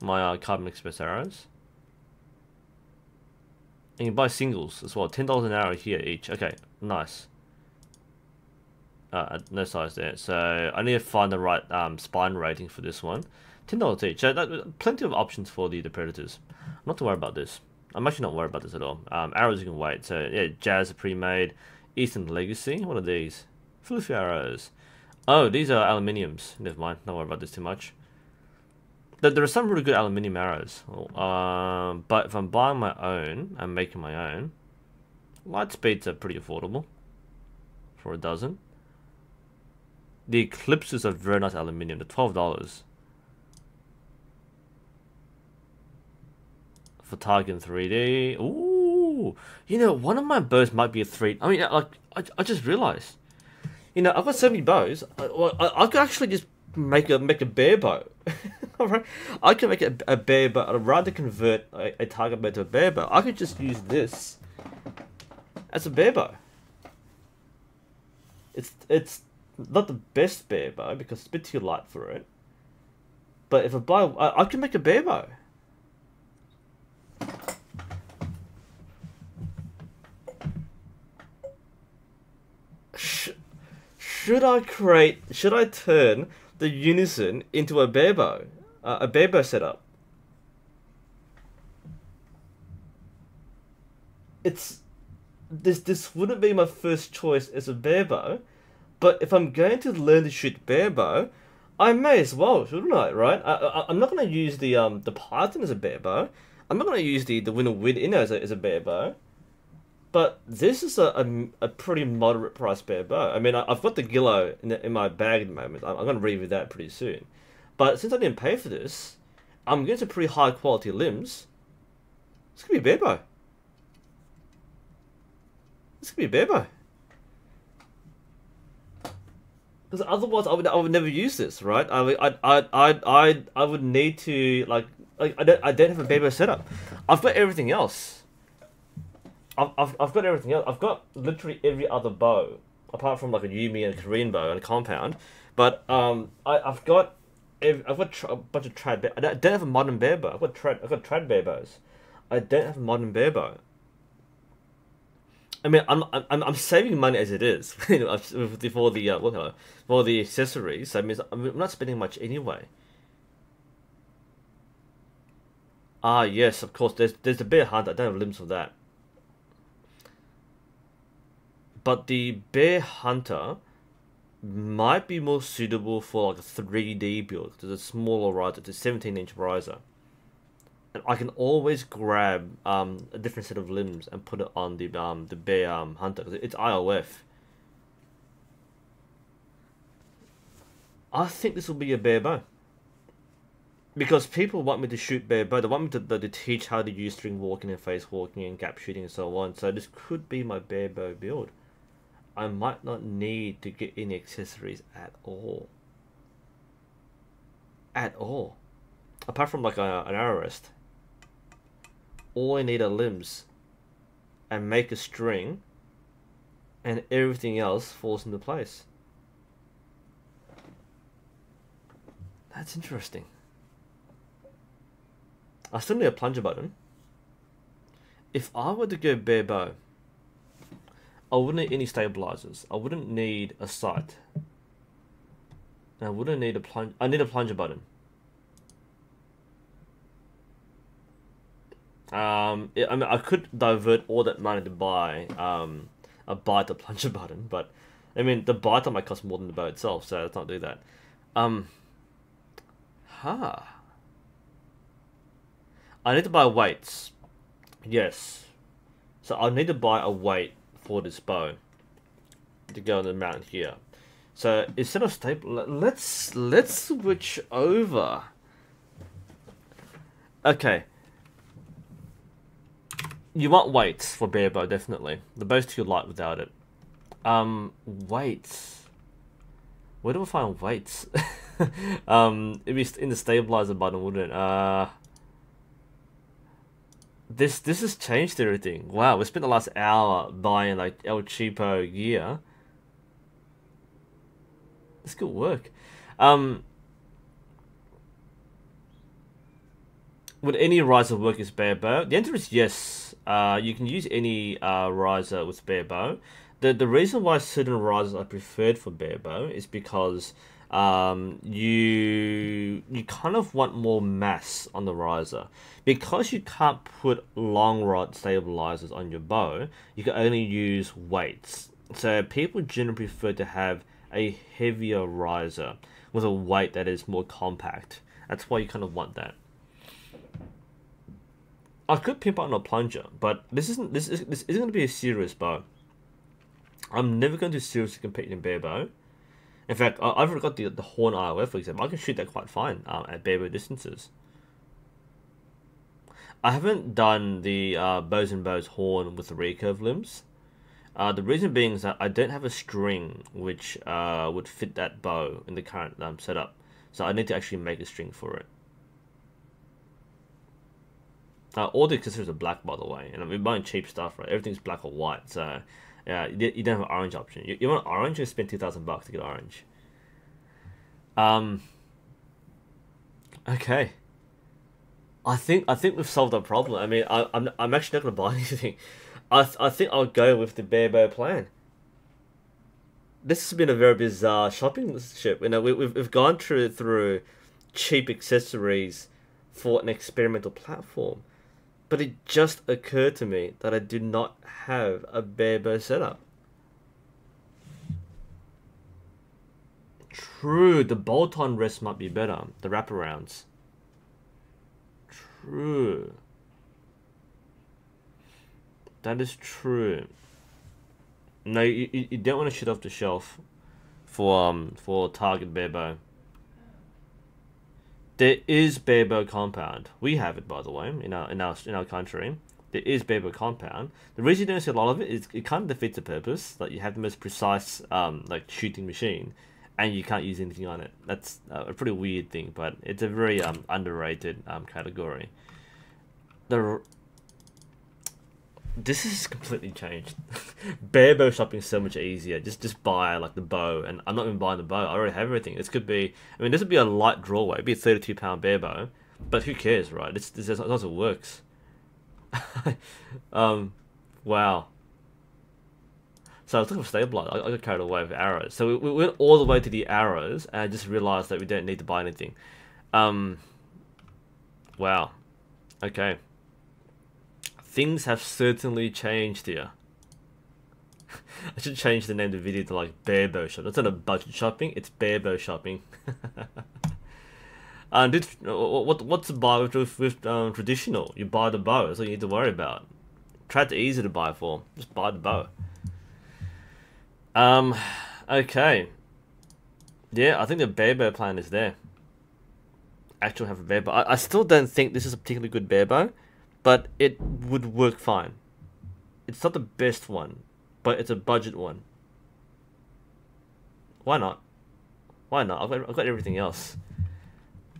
My Carbon Express arrows. And you can buy singles as well. $10 an arrow here each. Okay, nice. No size there. So I need to find the right spine rating for this one. $10 each. So plenty of options for the Predators. Not to worry about this. I'm actually not worried about this at all. Arrows you can wait. So yeah, Jazz are pre-made. Eastern Legacy. What are these? Fluffy arrows. Oh, these are aluminiums. Never mind. Don't worry about this too much. There are some really good aluminium arrows. But if I'm buying my own and making my own, light speeds are pretty affordable for a dozen. The Eclipses are very nice aluminium. They're $12 for Target 3D. Ooh, you know, one of my bows might be a 3. I mean, like I just realized, you know, I've got so many bows. I could actually just make a bare bow. All right, I can make a bare bow. I'd rather convert a target bow to a bare bow. I could just use this as a bare bow. It's not the best bare bow because it's a bit too light for it. But if I can make a bare bow. Should I turn the Unison into a Barebow? A Barebow setup? This wouldn't be my first choice as a Barebow, but if I'm going to learn to shoot Barebow, I may as well, shouldn't I? Right? I'm not going to use the Python as a Barebow. I'm not going to use the Winner Win Inno as a Barebow. But this is a pretty moderate price Barebow. I mean, I've got the Gillo in my bag at the moment. I'm going to review that pretty soon. But since I didn't pay for this, I'm getting some pretty high quality limbs. It's going to be a Barebow. It's going to be a Barebow. Because otherwise, I would never use this, right? I would need to I don't have a Barebow setup. I've got everything else. I've got everything else. I've got literally every other bow, apart from like a Yumi and a Korean bow and a compound. But I've got a bunch of trad. I don't have a modern Barebow. I've got trad Barebows. I don't have a modern Barebow. I mean, I'm saving money as it is, you know, for the accessories. I mean, I'm not spending much anyway. Ah, yes, of course. There's the Bear Hunter. I don't have limbs for that. But the Bear Hunter might be more suitable for like a 3D build. There's a smaller riser, it's a 17-inch riser. And I can always grab a different set of limbs and put it on the Bear Hunter. It's IOF. I think this will be a Barebow. Because people want me to shoot Barebow. They want me to teach how to use string walking and face walking and gap shooting and so on. So this could be my Barebow build. I might not need to get any accessories at all. At all. Apart from like an arrow rest. All I need are limbs. And make a string. And everything else falls into place. That's interesting. I still need a plunger button. If I were to go Barebow, I wouldn't need any stabilizers. I wouldn't need a sight. And I wouldn't need a plunge. I need a plunger button. I mean, I could divert all that money to buy a biter plunger button, but I mean, the biter might cost more than the bow itself, so let's not do that. I need to buy weights. Yes. So I need to buy a weight for this bow to go on the mount here. So instead of staple, let's switch over. Okay. You want weights for Barebow, definitely. The bow's too light without it. Weights. Where do I find weights? It'd be in the stabilizer button, wouldn't it? This has changed everything. Wow, we spent the last hour buying like El Cheapo gear. This could work. Would any riser work as Barebow? The answer is yes. You can use any riser with Barebow. The reason why certain risers are preferred for Barebow is because you kind of want more mass on the riser. Because you can't put long rod stabilizers on your bow, you can only use weights. So people generally prefer to have a heavier riser with a weight that is more compact. That's why you kind of want that. I could pimp out on a plunger, but this isn't going to be a serious bow. I'm never going to seriously compete in Barebow. In fact, I've already got the horn IOF, for example. I can shoot that quite fine at Barebow distances. I haven't done the bows and bows horn with the recurve limbs. The reason being is that I don't have a string which would fit that bow in the current setup. So I need to actually make a string for it. All the accessories are black, by the way, and I'm buying cheap stuff, right? Everything's black or white, so yeah, you don't have an orange option. You want orange? You spend $2,000 to get orange. Okay. I think we've solved our problem. I mean, I'm actually not gonna buy anything. I think I'll go with the Barebow plan. This has been a very bizarre shopping trip. You know, we've gone through cheap accessories for an experimental platform. But it just occurred to me that I do not have a Barebow setup. True, the bolt-on rest might be better. The wraparounds. True. That is true. No, you don't want to shoot off the shelf for Target Barebow. There is Barebow compound. We have it, by the way, in our country. There is Barebow compound. The reason you don't see a lot of it is it kind of defeats the purpose. Like, you have the most precise like shooting machine, and you can't use anything on it. That's a pretty weird thing, but it's a very underrated category. This has completely changed. Barebow shopping is so much easier. Just buy like the bow, and I'm not even buying the bow. I already have everything. This could be. I mean, this would be a light draw weight. It'd be a 32-pound Barebow, but who cares, right? This also works. Wow. So I was looking for stabilizer. I got carried away with arrows. So we went all the way to the arrows, and I just realized that we don't need to buy anything. Wow. Okay. Things have certainly changed here. I should change the name of the video to like Barebow Shop. That's not a budget shopping, it's Barebow shopping. What's the buy with traditional? You buy the bow, that's all you need to worry about. Trad's easy to buy for. Just buy the bow. Okay. Yeah, I think the Barebow plan is there. Actually have a Barebow. I still don't think this is a particularly good Barebow, but it would work fine. It's not the best one, but it's a budget one. Why not? Why not? I've got everything else.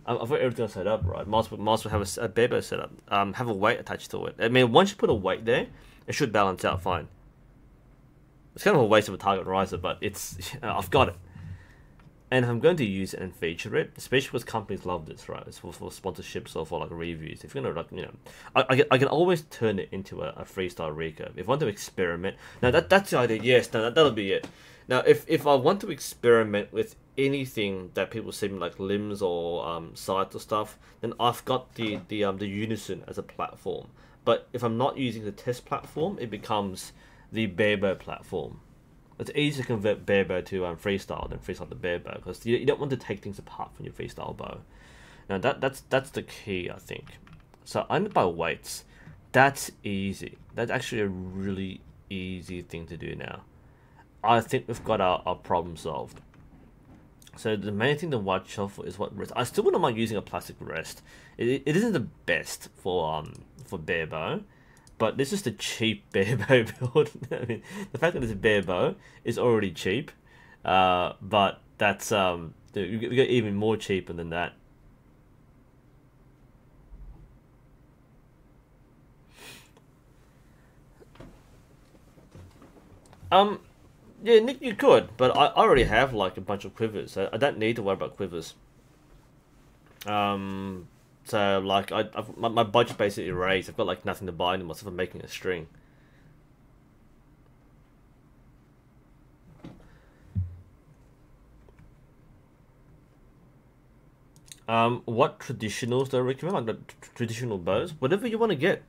I've got everything set up, right? Might as well have a Barebow set up. Have a weight attached to it. I mean, once you put a weight there, it should balance out fine. It's kind of a waste of a target riser, but it's I've got it. And I'm going to use it and feature it, especially because companies love this, right? It's for sponsorships or for like reviews. If you're gonna, like, I can always turn it into a freestyle recurve. If I want to experiment, now that's the idea. Yes, now that'll be it. Now, if I want to experiment with anything that people see me like limbs or sites or stuff, then I've got the Unison as a platform. But if I'm not using the test platform, it becomes the Barebow platform. It's easier to convert Barebow to freestyle than freestyle to Barebow, because you don't want to take things apart from your freestyle bow. Now that's the key, I think. So under by weights, that's easy. That's actually a really easy thing to do now. I think we've got our problem solved. So the main thing to watch out for is what rest. I still wouldn't mind using a plastic rest. It isn't the best for Barebow, but this is the cheap Barebow build. I mean, the fact that it's a Barebow is already cheap, but that's we got even more cheaper than that. Yeah, Nick, you could, but I already have like a bunch of quivers. So I don't need to worry about quivers. So like my budget basically raised. I've got like nothing to buy anymore, so I'm making a string. What traditionals do I recommend? Like the traditional bows, whatever you want to get.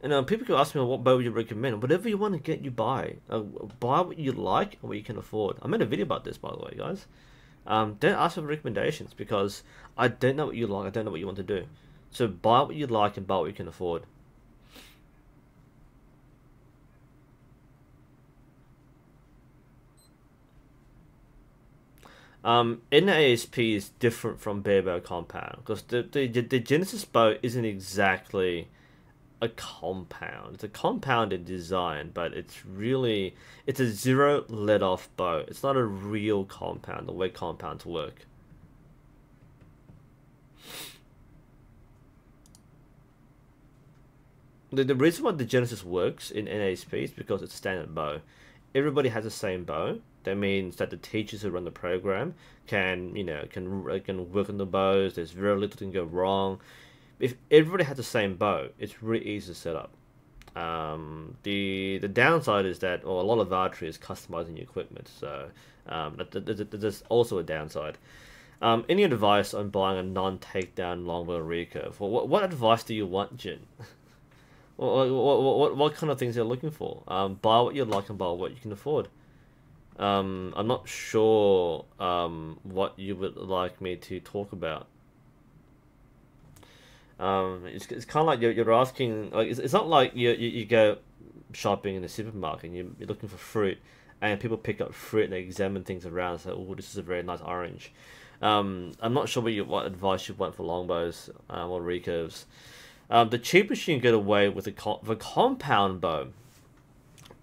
And people can ask me what bow you recommend. Whatever you want to get, you buy. Buy what you like and what you can afford. I made a video about this, by the way, guys. Don't ask for recommendations because I don't know what you like. I don't know what you want to do. So buy what you like and buy what you can afford. NASP is different from Barebow Compound because the Genesis bow isn't exactly a compound. It's a compounded design, but it's a zero let off bow. It's not a real compound the way compounds work. The reason why the Genesis works in NASP is because it's a standard bow. Everybody has the same bow. That means that the teachers who run the program can can work on the bows. There's very little can go wrong. If everybody has the same bow, it's really easy to set up. The downside is that, or a lot of archery is customizing your equipment, so there's also a downside. Any advice on buying a non-takedown longbow recurve? What advice do you want, Jin? What kind of things you're looking for? Buy what you like and buy what you can afford. I'm not sure what you would like me to talk about. It's kind of like you're asking, like it's not like you go shopping in the supermarket and you're looking for fruit and people pick up fruit and they examine things around and say, oh, this is a very nice orange. I'm not sure what advice you want for longbows or recurves. The cheapest you can get away with the compound bow,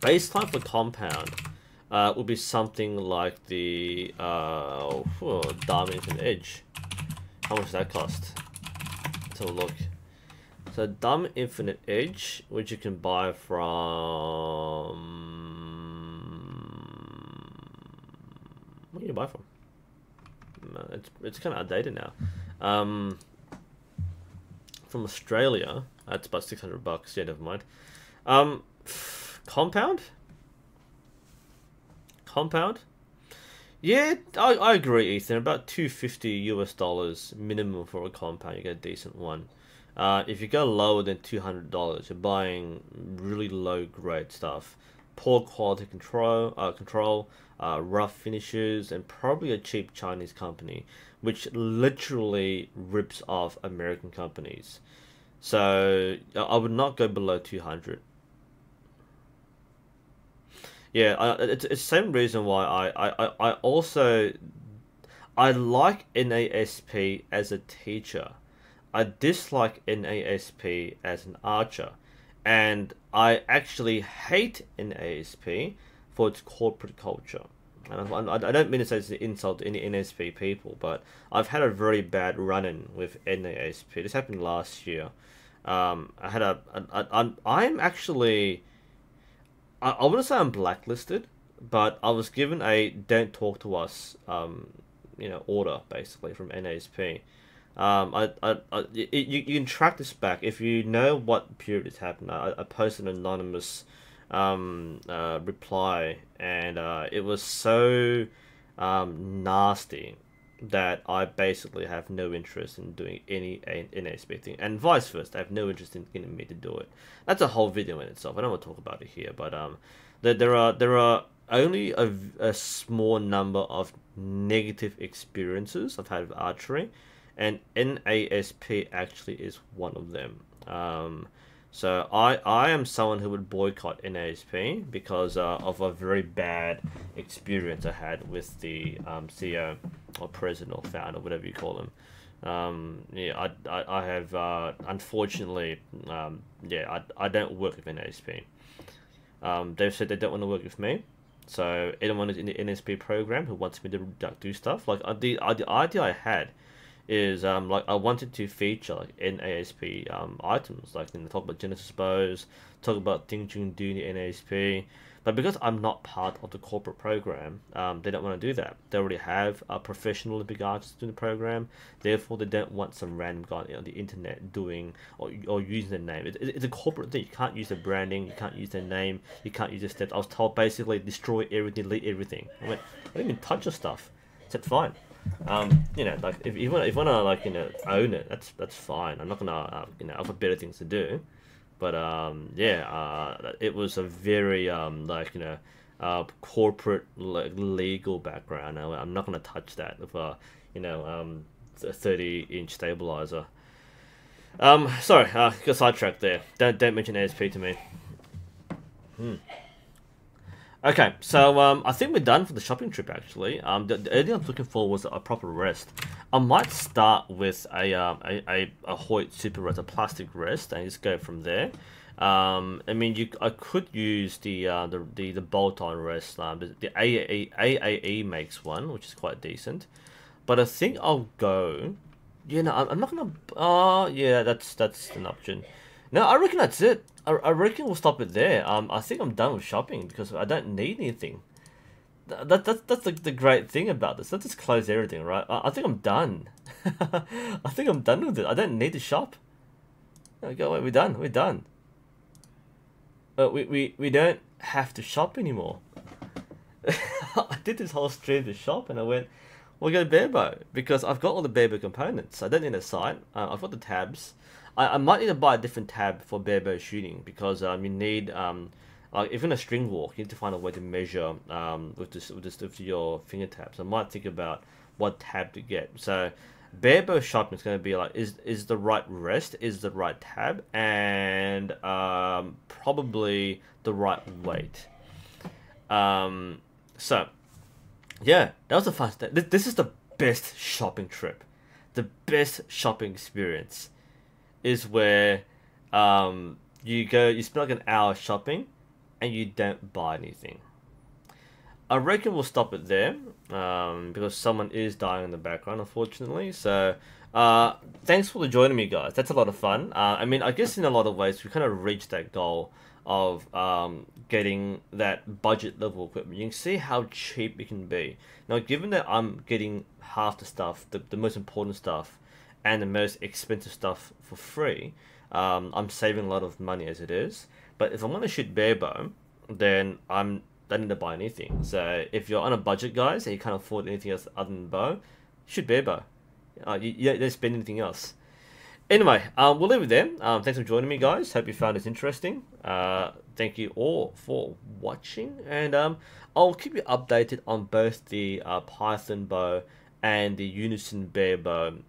baseline for compound, would be something like the Diamond Infinite Edge. How much does that cost? Let's have a look. So Diamond Infinite Edge, which you can buy from, what can you buy from? It's kind of outdated now. From Australia, that's about $600. Yeah, never mind. Compound. Yeah, I agree, Ethan. About $250 minimum for a compound. You get a decent one. If you go lower than $200, you're buying really low grade stuff, poor quality control, rough finishes, and probably a cheap Chinese company, which literally rips off American companies. So I would not go below 200. Yeah, it's the same reason why I I like NASP as a teacher. I dislike NASP as an archer. And I actually hate NASP for its corporate culture. And I don't mean to say it's an insult to any NASP people, but I've had a very bad run-in with NASP. This happened last year. I'm actually, I wouldn't say I'm blacklisted, but I was given a don't talk to us, order basically from NASP. You can track this back if you know what period it's happened. I posted an anonymous reply, and it was so nasty that I basically have no interest in doing any NASP thing, and vice versa. I have no interest in getting me to do it. That's a whole video in itself. I don't want to talk about it here, but there are only a small number of negative experiences I've had with archery, and NASP actually is one of them. So I am someone who would boycott NASP because of a very bad experience I had with the CEO or president or founder, whatever you call them. I have unfortunately, I don't work with NASP. They've said they don't want to work with me. So anyone who's in the NSP program who wants me to do stuff, like the idea I had is like I wanted to feature like NASP items, like talk about Genesis bows, talk about things you can do in the NASP. But because I'm not part of the corporate program, they don't want to do that. They already have professional Olympic archers doing the program. Therefore, they don't want some random guy on the internet doing or using their name. It's a corporate thing. You can't use their branding. You can't use their name. You can't use their steps. I was told basically destroy everything, delete everything. I went, I didn't even touch your stuff. I said fine. Like if you wanna like own it, that's fine. I'm not gonna I've got better things to do. But it was a very corporate legal background. I'm not gonna touch that with a 30-inch stabilizer. Sorry, got sidetracked there. Don't mention ASP to me. Okay, so I think we're done for the shopping trip. Actually, the only thing I was looking for was a proper rest. I might start with a Hoyt Super Rest, a plastic rest, and just go from there. I mean, I could use the bolt-on rest. The AAE makes one, which is quite decent, but I think I'll go. I'm not gonna. Yeah, that's an option. No, I reckon that's it. I reckon we'll stop it there. I think I'm done with shopping because I don't need anything. That's the great thing about this. Let's just close everything, right? I think I'm done. I think I'm done with it. I don't need to shop. Okay, wait, we're done. We're done. We don't have to shop anymore. I did this whole stream to shop, and I went, we'll go to Barebow because I've got all the Barebow components. I don't need a site. I've got the tabs. I might need to buy a different tab for Barebow shooting because you need like if you're in a string walk, you need to find a way to measure with your finger tabs. I might think about what tab to get. So Barebow shopping is going to be like is the right rest, is the right tab, and probably the right weight. So yeah, that was a fun day. This is the best shopping trip, the best shopping experience. Is where you spend like an hour shopping and you don't buy anything. I reckon we'll stop it there because someone is dying in the background, unfortunately. So thanks for joining me, guys. That's a lot of fun. I mean, I guess in a lot of ways we kind of reached that goal of getting that budget level equipment. You can see how cheap it can be. Now, given that I'm getting half the stuff, the most important stuff, and the most expensive stuff for free, I'm saving a lot of money as it is. But if I'm going to shoot Barebow, then I don't need to buy anything. So if you're on a budget, guys, and you can't afford anything else other than bow, shoot Barebow. You don't spend anything else. Anyway, we'll leave it there. Thanks for joining me, guys. Hope you found this interesting. Thank you all for watching, and I'll keep you updated on both the Python bow and the Unison Barebow.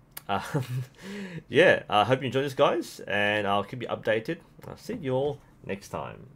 Yeah, I hope you enjoyed this, guys, and I'll keep you updated. I'll see you all next time.